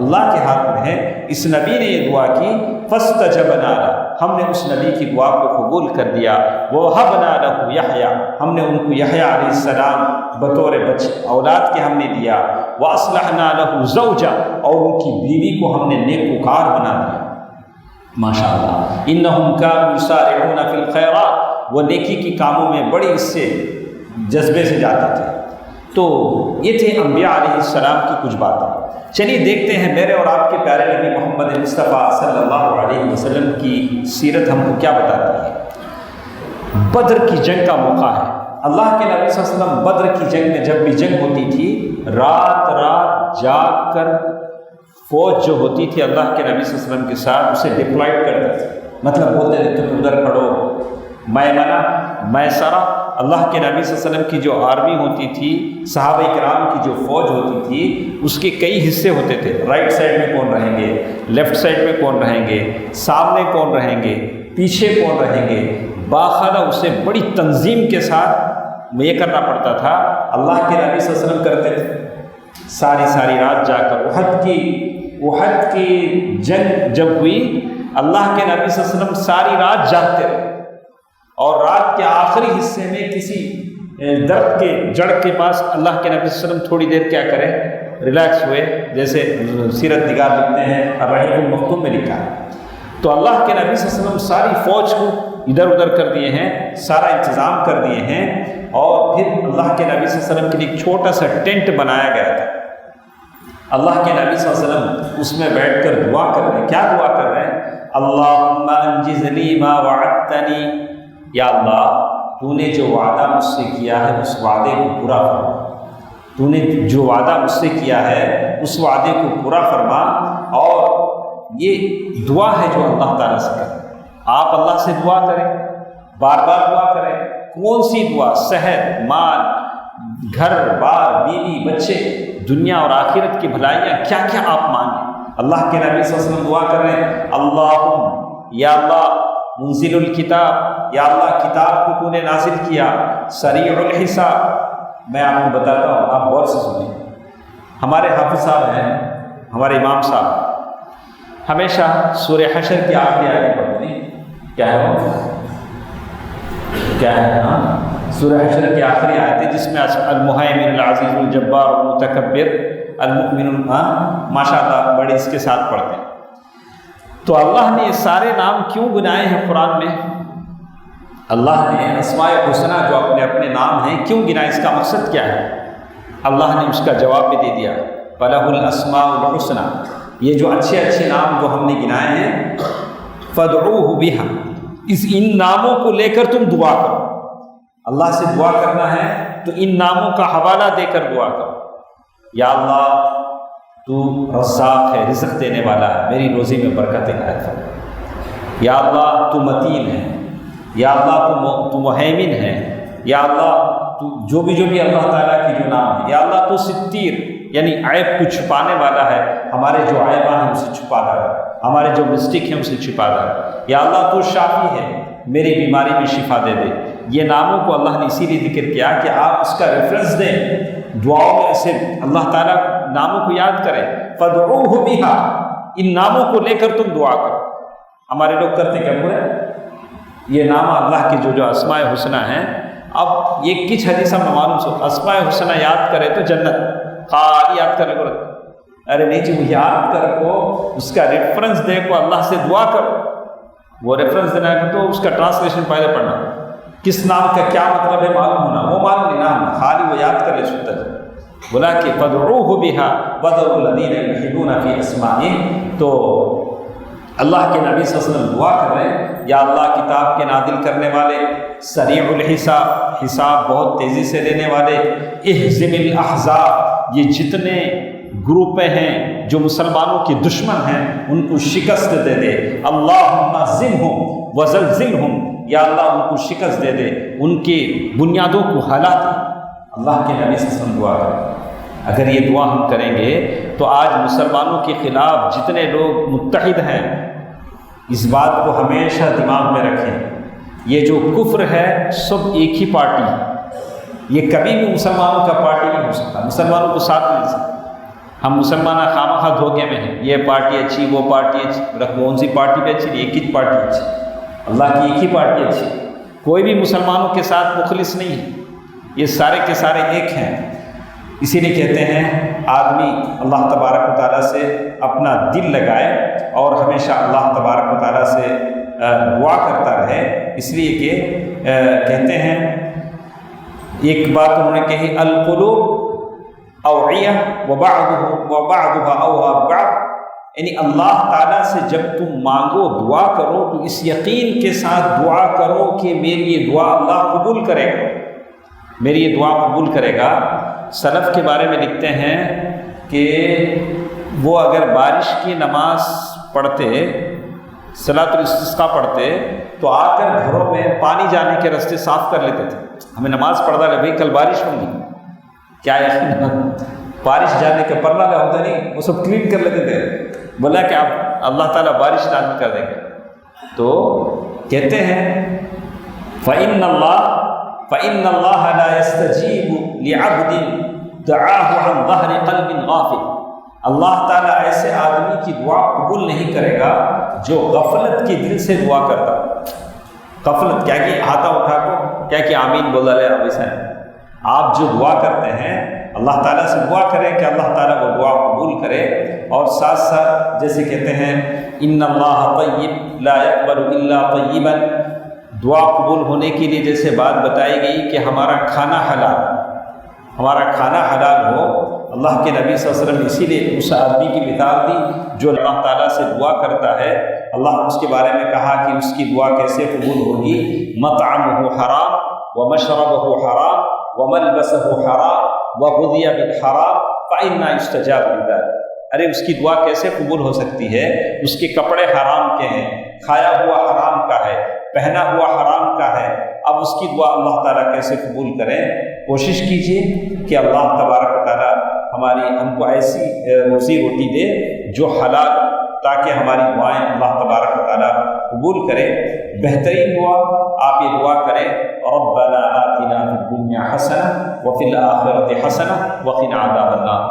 اللہ کے ہاتھ میں ہے۔ اس نبی نے یہ دعا کی فاستجبنا لہ، ہم نے اس نبی کی دعا کو قبول کر دیا، وَوَهَبْنَا لَهُ يَحْيَىٰ، ہم نے ان کو یحییٰ علیہ السلام بطور بچے اولاد کے ہم نے دیا، وَأَصْلَحْنَا لَهُ زَوْجًا، اور ان کی بیوی کو ہم نے نیکوکار بنا دیا۔ ماشاءاللہ، إِنَّهُمْ كَانُوا يُسَارِعُونَ فِي الْخَيْرَاتِ، وہ نیکی کی کاموں میں بڑی اس سے جذبے سے جاتے تھے۔ تو یہ تھے انبیاء علیہ السلام کی کچھ باتیں۔ چلیے دیکھتے ہیں میرے اور آپ کے پیارے نبی محمد مصطفیٰ صلی اللہ علیہ وسلم کی سیرت ہم کو کیا بتاتی ہے۔ بدر کی جنگ کا موقع ہے، اللہ کے نبی صلی اللہ علیہ وسلم بدر کی جنگ میں جب بھی جنگ ہوتی تھی، رات جاگ کر فوج جو ہوتی تھی اللہ کے نبی صلی اللہ علیہ وسلم کے ساتھ اسے ڈپلائڈ کرتے تھے، مطلب بولتے تھے تم ادھر کھڑو، میں سارا اللہ کے نبی صلی اللہ علیہ وسلم کی جو آرمی ہوتی تھی، صحابہ کرام کی جو فوج ہوتی تھی، اس کے کئی حصے ہوتے تھے، رائٹ سائڈ میں کون رہیں گے، لیفٹ سائڈ میں کون رہیں گے، سامنے کون رہیں گے، پیچھے کون رہیں گے، باقاعدہ اسے بڑی تنظیم کے ساتھ یہ کرنا پڑتا تھا۔ اللہ کے نبی صلی اللہ علیہ وسلم کرتے تھے ساری رات جا کر۔ احد کی جنگ جب ہوئی، اللہ کے نبی صلی اللہ علیہ وسلم ساری رات جاگتے رہے، اور رات کے آخری حصے میں کسی درخت کے جڑ کے پاس اللہ کے نبی صلی اللہ علیہ وسلم تھوڑی دیر کیا کریں، ریلیکس ہوئے، جیسے سیرت نگار لکھتے ہیں، الرحیق المختوم میں لکھا ہے۔ تو اللہ کے نبی صلی اللہ علیہ وسلم ساری فوج کو ادھر ادھر کر دیے ہیں، سارا انتظام کر دیے ہیں، اور پھر اللہ کے نبی صلی اللہ علیہ وسلم کے لیے ایک چھوٹا سا ٹینٹ بنایا گیا تھا۔ اللہ کے نبی صلی اللہ علیہ وسلم اس میں بیٹھ کر دعا کر رہے ہیں۔ کیا دعا کر رہے ہیں؟ اللہم انجز لی ما وعدتنی یا اللہ تو نے جو وعدہ مجھ سے کیا ہے اس وعدے کو پورا فرما، تو نے جو وعدہ مجھ سے کیا ہے اس وعدے کو پورا فرما۔ اور یہ دعا ہے جو اللہ تعالیٰ سے کریں، آپ اللہ سے دعا کریں، بار بار دعا کریں۔ کون سی دعا؟ صحت، مال، گھر بار، بیوی، بچے، دنیا اور آخرت کی بھلائیاں، کیا کیا آپ مانگیں۔ اللہ کے نبی صلی اللہ علیہ وسلم دعا کر رہے ہیں، اللہم یا اللہ منزل الکتاب، یا اللہ کتاب کو تو نے نازل کیا، سریع الحساب۔ میں آپ کو بتاتا ہوں، آپ غور سے سنیں۔ ہمارے حافظ صاحب ہیں، ہمارے امام صاحب ہمیشہ سورہ حشر کی آخری آیت پڑھتے ہیں۔ کیا ہے وہ؟ کیا ہے؟ سورہ حشر کی آخری آیت ہے جس میں المہیمن العزیز الجبار المتکبر المؤمن، ماشاء اللہ بڑے اس کے ساتھ پڑھتے ہیں۔ تو اللہ نے یہ سارے نام کیوں گنائے ہیں قرآن میں؟ اللہ نے اسماء حسنہ جو اپنے اپنے نام ہیں کیوں گنائے؟ اس کا مقصد کیا ہے؟ اللہ نے اس کا جواب بھی دے دیا، فَلَهُ الْأَسْمَاءُ الْحُسْنَى، یہ جو اچھے اچھے نام جو ہم نے گنائے ہیں، فَادْعُوهُ بِهَا، ان ناموں کو لے کر تم دعا کرو۔ اللہ سے دعا کرنا ہے تو ان ناموں کا حوالہ دے کر دعا کرو۔ یا اللہ تو رزاق ہے، رزق دینے والا ہے، میری روزی میں برکت عنایت فرما۔ یا اللہ تو متین ہے، یا اللہ تو مہیمن ہے، یا اللہ تو جو بھی اللہ تعالیٰ کی جو نام ہے، یا اللہ تو ستیر یعنی عیب کو چھپانے والا ہے، ہمارے جو عیباں ہیں اسے چھپا دے، ہمارے جو مسٹیک ہیں اسے چھپا دے۔ یا اللہ تو شافی ہے، میری بیماری میں شفا دے دے۔ یہ ناموں کو اللہ نے اسی لیے ذکر کیا کہ آپ اس کا ریفرنس دیں دعاؤں میں، ایسے اللہ تعالیٰ ناموں کو یاد کریں، فَادْعُوهُ بِهَا، ان ناموں کو لے کر تم دعا کرو۔ ہمارے لوگ کرتے کیا پورے یہ نام اللہ کے جو اسماء حسنہ ہیں۔ اب یہ کچھ حدیث میں معلوم سو اسماء حسنہ یاد کرے تو جنت، خالی یاد کرے کو، ارے نہیں جی وہ یاد کر کو اس کا ریفرنس دے کو اللہ سے دعا کرو۔ وہ ریفرنس دینا ہے تو اس کا ٹرانسلیشن پہلے پڑھنا، کس نام کا کیا مطلب ہے معلوم ہونا، وہ معلوم نہیں نام، خالی وہ یاد کر لے سنتا ہے۔ بولا کہ فَادْعُوهُ بِهَا وَذَرُوا الَّذِينَ يُلْحِدُونَ فِي أَسْمَائِهِ۔ تو اللہ کے نبی صلی اللہ علیہ وسلم دعا کر رہے ہیں، یا اللہ کتاب کے نازل کرنے والے، سریع الحساب، حساب بہت تیزی سے لینے والے، اہزم الاحزاب، یہ جتنے گروپیں ہیں جو مسلمانوں کے دشمن ہیں ان کو شکست دے دے۔ اللہم اہزمہم وزلزلہم، یا اللہ ان کو شکست دے دے، ان کی بنیادوں کو ہلا دے۔ اللہ کے نبی صلی اللہ علیہ وسلم دعا کریں۔ اگر یہ دعا ہم کریں گے تو آج مسلمانوں کے خلاف جتنے لوگ متحد ہیں، اس بات کو ہمیشہ دماغ میں رکھیں، یہ جو کفر ہے سب ایک ہی پارٹی ہے، یہ کبھی بھی مسلمانوں کا پارٹی نہیں ہو سکتا، مسلمانوں کو ساتھ نہیں سکتا۔ ہم مسلمان خامخواہ دھوکے میں ہیں، یہ پارٹی اچھی، وہ پارٹی اچھی، کون سی پارٹی بھی اچھی؟ ایک ہی پارٹی اچھی، اللہ کی ایک ہی پارٹی اچھی، کوئی بھی مسلمانوں کے ساتھ مخلص نہیں ہے، یہ سارے کے سارے ایک ہیں۔ اسی لیے کہتے ہیں آدمی اللہ تبارک و تعالیٰ سے اپنا دل لگائے اور ہمیشہ اللہ تبارک و تعالیٰ سے دعا کرتا رہے، اس لیے کہ کہتے ہیں ایک بات انہوں نے کہی، القلوب اوعیہ وبعضها اوعیٰ ببعض، یعنی اللہ تعالیٰ سے جب تم مانگو دعا کرو تو اس یقین کے ساتھ دعا کرو کہ میری یہ دعا اللہ قبول کرے گا، میری یہ دعا قبول کرے گا۔ سلف کے بارے میں لکھتے ہیں کہ وہ اگر بارش کی نماز پڑھتے، صلاۃ الاستسقاء پڑھتے تو آ کر گھروں میں پانی جانے کے راستے صاف کر لیتے تھے۔ ہمیں نماز پڑھتا رہے بھائی کل بارش ہوگی، کیا یقین بارش جانے کا پرنا نہ ہوتا نہیں، وہ سب کلین کر لیتے تھے، بولا کہ آپ اللہ تعالیٰ بارش نازل کر دیں گے۔ تو کہتے ہیں فَإِنَّ اللَّهَ لَا يَسْتَجِيبُ لِعَبْدٍ دَعَاهُ عَنْ ظَهْرِ قَلْبٍ غَافِلٍ، اللہ تعالیٰ ایسے آدمی کی دعا قبول نہیں کرے گا جو غفلت کے دل سے دعا کرتا۔ غفلت کیا کہ ہاتھا اٹھا کو کیا کہ آمین بولا لے ویسا ہے۔ آپ جو دعا کرتے ہیں اللہ تعالیٰ سے دعا کریں کہ اللہ تعالیٰ وہ دعا قبول کرے، اور ساتھ ساتھ جیسے کہتے ہیں ان اللہ طیب لا يقبل الا طیبا، دعا قبول ہونے کے لیے جیسے بات بتائی گئی کہ ہمارا کھانا حلال ہو، اللہ کے نبی صلی اللہ علیہ وسلم نے اسی لیے اس آدمی کی مثال دی جو اللہ تعالیٰ سے دعا کرتا ہے، اللہ نے اس کے بارے میں کہا کہ اس کی دعا کیسے قبول ہوگی، مطعمہ حرام ومشربہ حرام وملبسہ حرام وغذی بالحرام فإنہ یستجاب لذلک۔ ارے اس کی دعا کیسے قبول ہو سکتی ہے؟ اس کے کپڑے حرام کے ہیں، کھایا ہوا حرام کا ہے، پہنا ہوا حرام کا ہے، اب اس کی دعا اللہ تعالیٰ کیسے قبول کریں؟ کوشش کیجئے کہ اللہ تبارک و تعالیٰ ہم کو ایسی روزی روٹی دے جو حلال، تاکہ ہماری دعائیں اللہ تبارک و تعالیٰ قبول کرے۔ بہترین دعا آپ یہ دعا کریں، ربنا آتنا فی الدنیا حسنہ وفی الآخرۃ حسنہ وقنا عذاب النار۔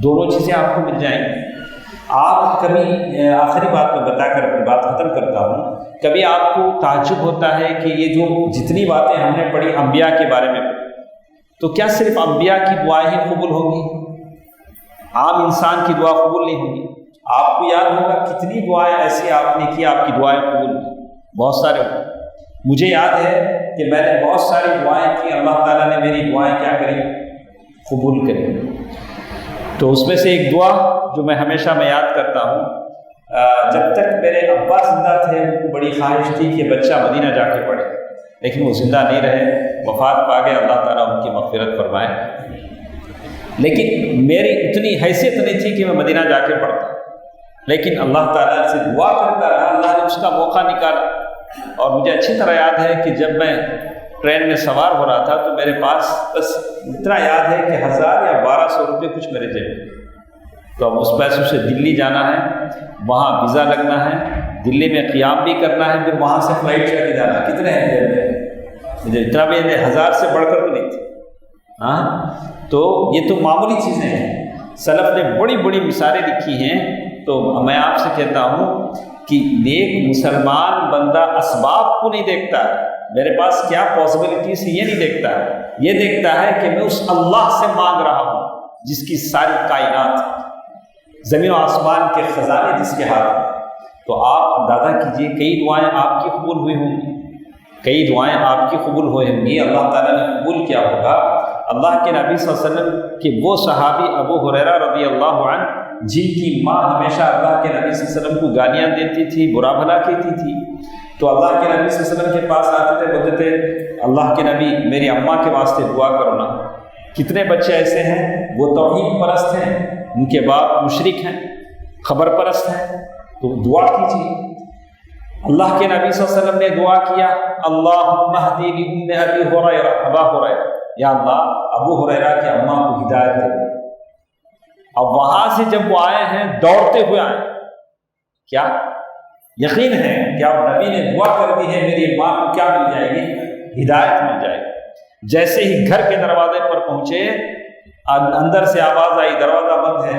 دونوں چیزیں آپ کو مل جائیں گی۔ آپ کبھی آخری بات میں بتا کر اپنی بات ختم کرتا ہوں، کبھی آپ کو تعجب ہوتا ہے کہ یہ جو جتنی باتیں ہم نے پڑھی انبیاء کے بارے میں، تو کیا صرف انبیاء کی دعائیں ہی قبول ہوں گی؟ عام انسان کی دعا قبول نہیں ہوگی؟ آپ کو یاد ہوگا کتنی دعائیں ایسی آپ نے کی آپ کی دعائیں قبول ہوئی؟ بہت سارے ہوئے۔ مجھے یاد ہے کہ میں نے بہت ساری دعائیں کی، اللہ تعالیٰ نے میری دعائیں کیا کری؟ قبول کری۔ تو اس میں سے ایک دعا جو میں ہمیشہ یاد کرتا ہوں، جب تک میرے ابا زندہ تھے ان کو بڑی خواہش تھی کہ بچہ مدینہ جا کے پڑھے، لیکن وہ زندہ نہیں رہے، وفات پا گئے، اللہ تعالیٰ ان کی مغفرت فرمائے۔ لیکن میری اتنی حیثیت نہیں تھی کہ میں مدینہ جا کے پڑھتا، لیکن اللہ تعالیٰ سے دعا کرتا رہا، اللہ نے اس کا موقع نکالا۔ اور مجھے اچھی طرح یاد ہے کہ جب میں ٹرین میں سوار ہو رہا تھا تو میرے پاس بس اتنا یاد ہے کہ 1000 یا 1200 روپے کچھ میرے جیب میں، تو اب اس پیسوں سے دلی جانا ہے، وہاں ویزا لگنا ہے، دلی میں قیام بھی کرنا ہے، پھر وہاں سے فلائٹ چڑھ کے جانا، کتنے ہیں جیب میں؟ مجھے اتنا بھی 1000 سے بڑھ کر تو نہیں تھی۔ ہاں، تو یہ تو معمولی چیزیں ہیں، سلف نے بڑی بڑی مثالیں لکھی ہیں۔ تو میں آپ سے کہتا ہوں کہ نیک مسلمان بندہ اسباب کو نہیں دیکھتا ہے، میرے پاس کیا پاسبلٹیز ہے یہ نہیں دیکھتا ہے، یہ دیکھتا ہے کہ میں اس اللہ سے مانگ رہا ہوں جس کی ساری کائنات، زمین و آسمان کے خزانے جس کے ہاتھ میں۔ تو آپ اندازہ کیجئے کئی دعائیں آپ کی قبول ہوئی ہوں گی، کئی دعائیں آپ کی قبول ہوئی ہوں گی، اللہ تعالیٰ نے قبول کیا ہوگا۔ اللہ کے نبی صلی اللہ علیہ وسلم کے وہ صحابی ابو ہریرہ رضی اللہ عنہ جن کی ماں ہمیشہ اللہ کے نبی صلی اللہ علیہ وسلم کو گالیاں دیتی تھی، برا بھلا کہتی تھی، تو اللہ کے نبی صلی اللہ علیہ وسلم کے پاس آتے تھے، بولتے تھے اللہ کے نبی میری اماں کے واسطے دعا کرو نا۔ کتنے بچے ایسے ہیں وہ توحید پرست ہیں، ان کے باپ مشرک ہیں، خبر پرست ہیں، تو دعا کیجیے۔ اللہ کے نبی صلی اللہ علیہ وسلم نے دعا کیا، اللہم اہدی لام ابی ہریرہ، ابا ہریرہ، یا اللہ ابو ہریرہ کی اماں کو ہدایت دے۔ اب وہاں سے جب وہ آئے ہیں دوڑتے ہوئے آئے، کیا یقین ہے کہ اب نبی نے دعا کر دی ہے میری ماں کو کیا مل جائے گی؟ ہدایت مل جائے گی۔ جیسے ہی گھر کے دروازے پر پہنچے، اندر سے آواز آئی دروازہ بند ہے،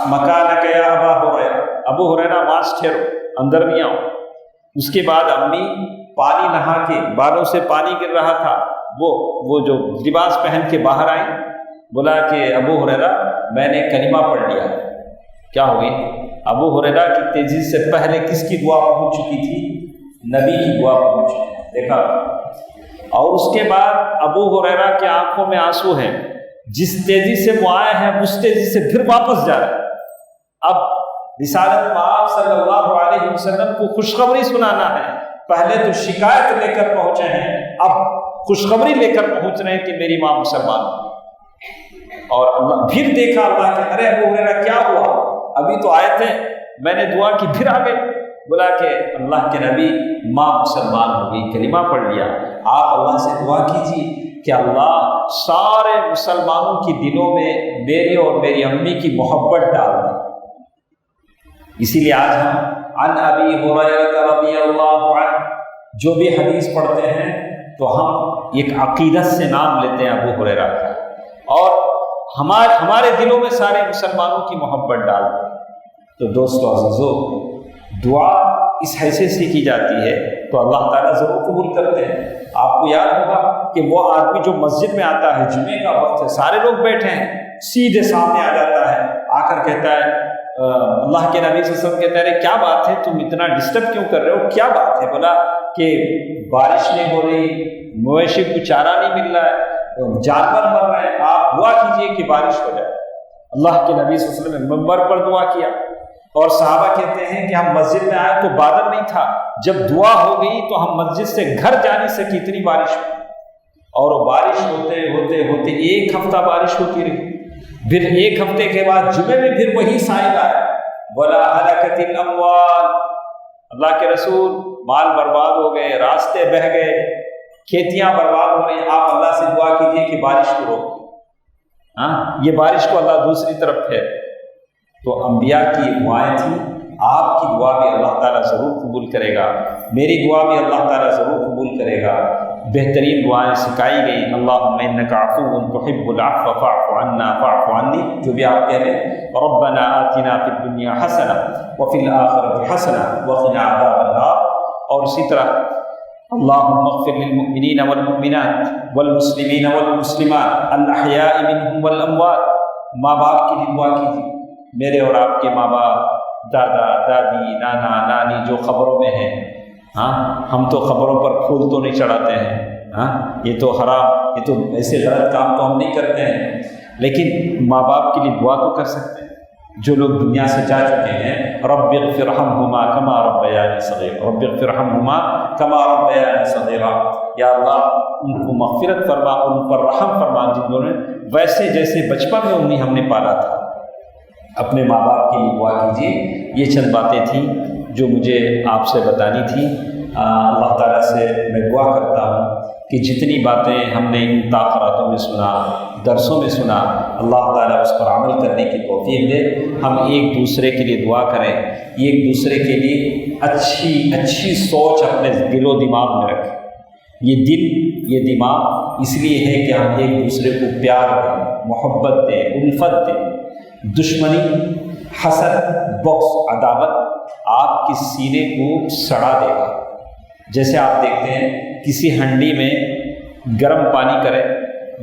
مکانک یا ابا ہریرہ، ابو ہریرہ وہاں ٹھہرو، اندر نہیں آؤ۔ اس کے بعد امی پانی نہا کے بالوں سے پانی گر رہا تھا، وہ جو لباس پہن کے باہر آئی، بولا کہ ابو ہریرہ میں نے کلمہ پڑھ لیا۔ کیا ہوئی؟ ابو ہریرہ کی تیزی سے پہلے کس کی دعا پہنچ چکی تھی؟ نبی کی دعا پہنچ چکی، دیکھا۔ اور اس کے بعد ابو ہریرہ کے آنکھوں میں آنسو ہیں، جس تیزی سے وہ آئے ہیں اس تیزی سے پھر واپس جا رہے ہیں۔ اب رسالت پاک صلی اللہ علیہ وسلم کو خوشخبری سنانا ہے، پہلے تو شکایت لے کر پہنچے ہیں، اب خوشخبری لے کر پہنچ رہے ہیں کہ میری ماں مسلمان ہے۔ اور اللہ پھر دیکھا، اللہ کے ارے ابو ہریرہ کیا ہوا؟ ابھی تو آئے تھے، میں نے دعا کی، پھر آ گئے۔ بولا کہ اللہ کے نبی ماں مسلمان ہو گئی، کلمہ پڑھ لیا۔ آپ اللہ سے دعا کیجیے کہ اللہ سارے مسلمانوں کی دلوں میں میرے اور میری امی کی محبت ڈال دیں۔ اسی لیے آج ہم عن ابی ہریرہ رضی اللہ عنہ جو بھی حدیث پڑھتے ہیں تو ہم ایک عقیدت سے نام لیتے ہیں ابو ہریرہ کا، اور ہمارے دلوں میں سارے مسلمانوں کی محبت ڈال دیں۔ تو دوستو عزیزو، دعا اس حیثیت سے کی جاتی ہے تو اللہ تعالیٰ ضرور قبول کرتے ہیں۔ آپ کو یاد ہوگا کہ وہ آدمی جو مسجد میں آتا ہے، جمعے کا وقت ہے، سارے لوگ بیٹھے ہیں، سیدھے سامنے آ جاتا ہے، آ کر کہتا ہے اللہ کے نبی صلی اللہ علیہ وسلم کہتے ہیں کیا بات ہے، تم اتنا ڈسٹرب کیوں کر رہے ہو، کیا بات ہے؟ بولا کہ بارش نہیں ہو رہی، مویشی کو چارہ نہیں مل رہا ہے، جانور مر رہے ہیں، آپ آپ دعا کیجئے کہ بارش ہو جائے۔ اللہ کے نبی صلی اللہ علیہ وسلم نے منبر پر دعا کیا، اور صحابہ کہتے ہیں کہ ہم مسجد میں آئے تو بادل نہیں تھا، جب دعا ہو گئی تو ہم مسجد سے گھر جا نہیں سکے، اتنی بارش ہوئی، اور وہ بارش ہوتے ہوتے ہوتے 1 ہفتہ بارش ہوتی رہی۔ پھر 1 ہفتے کے بعد جمعے میں پھر وہی سائل آیا، وَلَا هَلَكَتِ الْأَمْوَالُ، اللہ کے رسول مال برباد ہو گئے، راستے بہہ گئے، کھیتیاں برباد ہو رہی ہیں، آپ اللہ سے دعا کیجئے کہ بارش کو روک۔ یہ بارش کو اللہ دوسری طرف پھیر۔ تو انبیاء کی دعائیں تھیں، آپ کی دعا بھی اللہ تعالیٰ ضرور قبول کرے گا، میری دعا بھی اللہ تعالیٰ ضرور قبول کرے گا۔ بہترین دعائیں سکھائی گئی، اللہم انک عفو تحب العفو فاعف عنا فاعف عنی، جو بھی آپ کہہ لیں، ربنا آتنا فی الدنیا حسنہ وفی الآخرۃ حسنہ وقنا عذاب النار۔ اور اسی طرح اللہم اغفر للمؤمنین والمؤمنات والمسلمین والمسلمات الاحیاء منہم والاموات، ماں باپ کی بھی دعا کیجیے، میرے اور آپ کے ماں باپ، دادا دادی، نانا نانی جو قبروں میں ہیں، ہم تو قبروں پر پھول تو نہیں چڑھاتے ہیں، یہ تو حرام، یہ تو ایسے غلط کام تو ہم نہیں کرتے ہیں، لیکن ماں باپ کے لیے دعا تو کر سکتے ہیں، جو لوگ دنیا سے جا چکے ہیں۔ رب اغفر ارحمہما کما ربیانی صغیرا، رب اغفر ارحمہما کما ربیانی صغیرا، یا اللہ ان کو مغفرت فرما، ان پر رحم فرما، جنہوں نے ویسے جیسے بچپن میں انہیں ہم نے پالا تھا۔ اپنے ماں باپ کے لیے دعا کیجیے۔ یہ چند باتیں تھیں جو مجھے آپ سے بتانی تھی۔ اللہ تعالیٰ سے میں دعا کرتا ہوں کہ جتنی باتیں ہم نے ان تاخراتوں میں سنا، درسوں میں سنا، اللہ تعالیٰ اس پر عمل کرنے کی توفیق دے۔ ہم ایک دوسرے کے لیے دعا کریں، ایک دوسرے کے لیے اچھی سوچ اپنے دل و دماغ میں رکھیں۔ یہ دل، یہ دماغ اس لیے ہے کہ ہم ایک دوسرے کو پیار دیں، محبت دیں، الفت دیں۔ دشمنی، حسد، بغض، عداوت آپ کے سینے کو سڑا دے گا۔ جیسے آپ دیکھتے ہیں کسی ہنڈی میں گرم پانی کریں،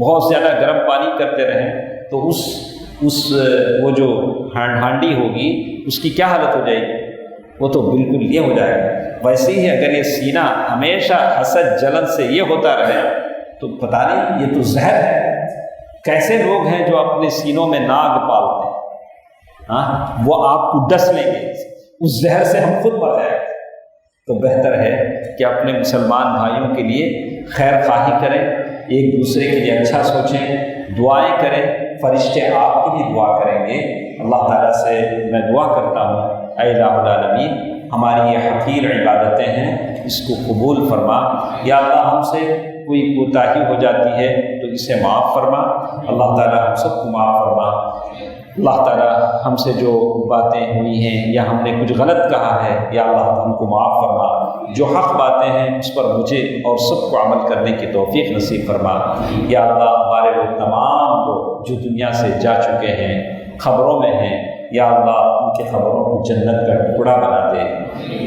بہت زیادہ گرم پانی کرتے رہیں تو وہ جو ہانڈی ہوگی اس کی کیا حالت ہو جائے گی؟ وہ تو بالکل یہ ہو جائے گا۔ ویسے ہی اگر یہ سینہ ہمیشہ حسد جلن سے یہ ہوتا رہے تو پتہ نہیں، یہ تو زہر ہے۔ کیسے لوگ ہیں جو اپنے سینوں میں ناگ پالتے ہیں، وہ آپ کو ڈس لیں گے، اس زہر سے ہم خود مر جائیں گے۔ تو بہتر ہے کہ اپنے مسلمان بھائیوں کے لیے خیر خواہی کریں، ایک دوسرے کے لیے اچھا سوچیں، دعائیں کریں، فرشتے آپ کے لیے دعا کریں گے۔ اللہ تعالیٰ سے میں دعا کرتا ہوں، اے الہ العالمین، ہماری یہ حقیر عبادتیں ہیں، اس کو قبول فرما۔ یا اللہ ہم سے کوئی کوتاہی ہو جاتی ہے تو اسے معاف فرما، اللہ تعالیٰ ہم سب کو معاف فرما۔ اللہ تعالیٰ ہم سے جو باتیں ہوئی ہیں یا ہم نے کچھ غلط کہا ہے، یا اللہ ہم کو معاف فرما۔ جو حق باتیں ہیں اس پر مجھے اور سب کو عمل کرنے کی توفیق نصیب فرما۔ یا اللہ ہمارے وہ تمام لوگ جو دنیا سے جا چکے ہیں، خبروں میں ہیں، یا اللہ ان کے خبروں کو جنت کا ٹکڑا بنا دے،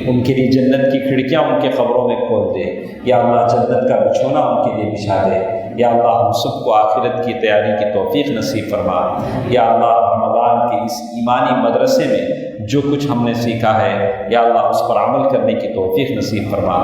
ان کے لیے جنت کی کھڑکیاں ان کے خبروں میں کھول دے، یا اللہ جنت کا بچھونا ان کے لیے بچھا دے۔ یا اللہ ہم سب کو آخرت کی تیاری کی توفیق نصیب فرما۔ یا اللہ رمضان کے اس ایمانی مدرسے میں جو کچھ ہم نے سیکھا ہے، یا اللہ اس پر عمل کرنے کی توفیق نصیب فرما۔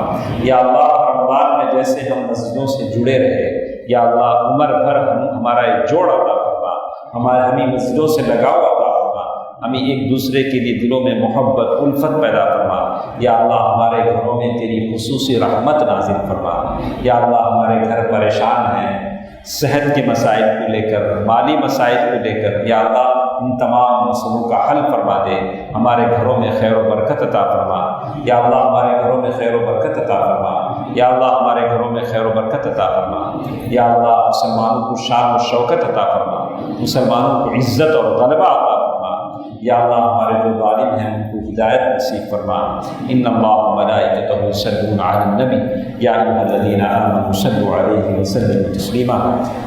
یا اللہ رمضان میں جیسے ہم مسجدوں سے جڑے رہے، یا اللہ عمر بھر ہمارا ایک جوڑ عطا فرما، ہمیں مسجدوں سے لگاؤ عطا فرما، ہمیں ایک دوسرے کے لیے دلوں میں محبت، الفت پیدا فرما۔ یا اللہ ہمارے گھروں میں تیری خصوصی رحمت نازل فرما۔ یا اللہ ہمارے گھر پریشان ہیں صحت کے مسائل کو لے کر، مالی مسائل کو لے کر، یا اللہ ان تمام مسئلوں کا حل فرما دے، ہمارے گھروں میں خیر و برکت عطا فرما۔ یا اللہ ہمارے گھروں میں خیر و برکت عطا فرما۔ یا اللہ ہمارے گھروں میں خیر و برکت عطا فرما۔ یا اللہ مسلمانوں کو شان و شوکت عطا فرما، مسلمانوں کو عزت اور غلبہ عطا فرما۔ یا اللہ ہمارے جو ظالم ہیں ان کو ہدایت نصیب فرما۔ ان اللہ وملائکتہ یصلون علی النبی یا ایھا الذین آمنوا صلوا علیہ وسلموا تسلیما۔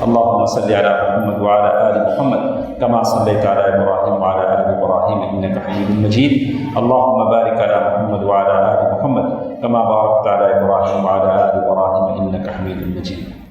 اللهم صل علی محمد وعلی آل محمد كما صليت على إبراهيم وعلى آل إبراهيم إنك حميد مجيد۔ اللهم بارك على محمد وعلى آل محمد كما باركت على إبراهيم وعلى آل إبراهيم إنك حميد مجيد۔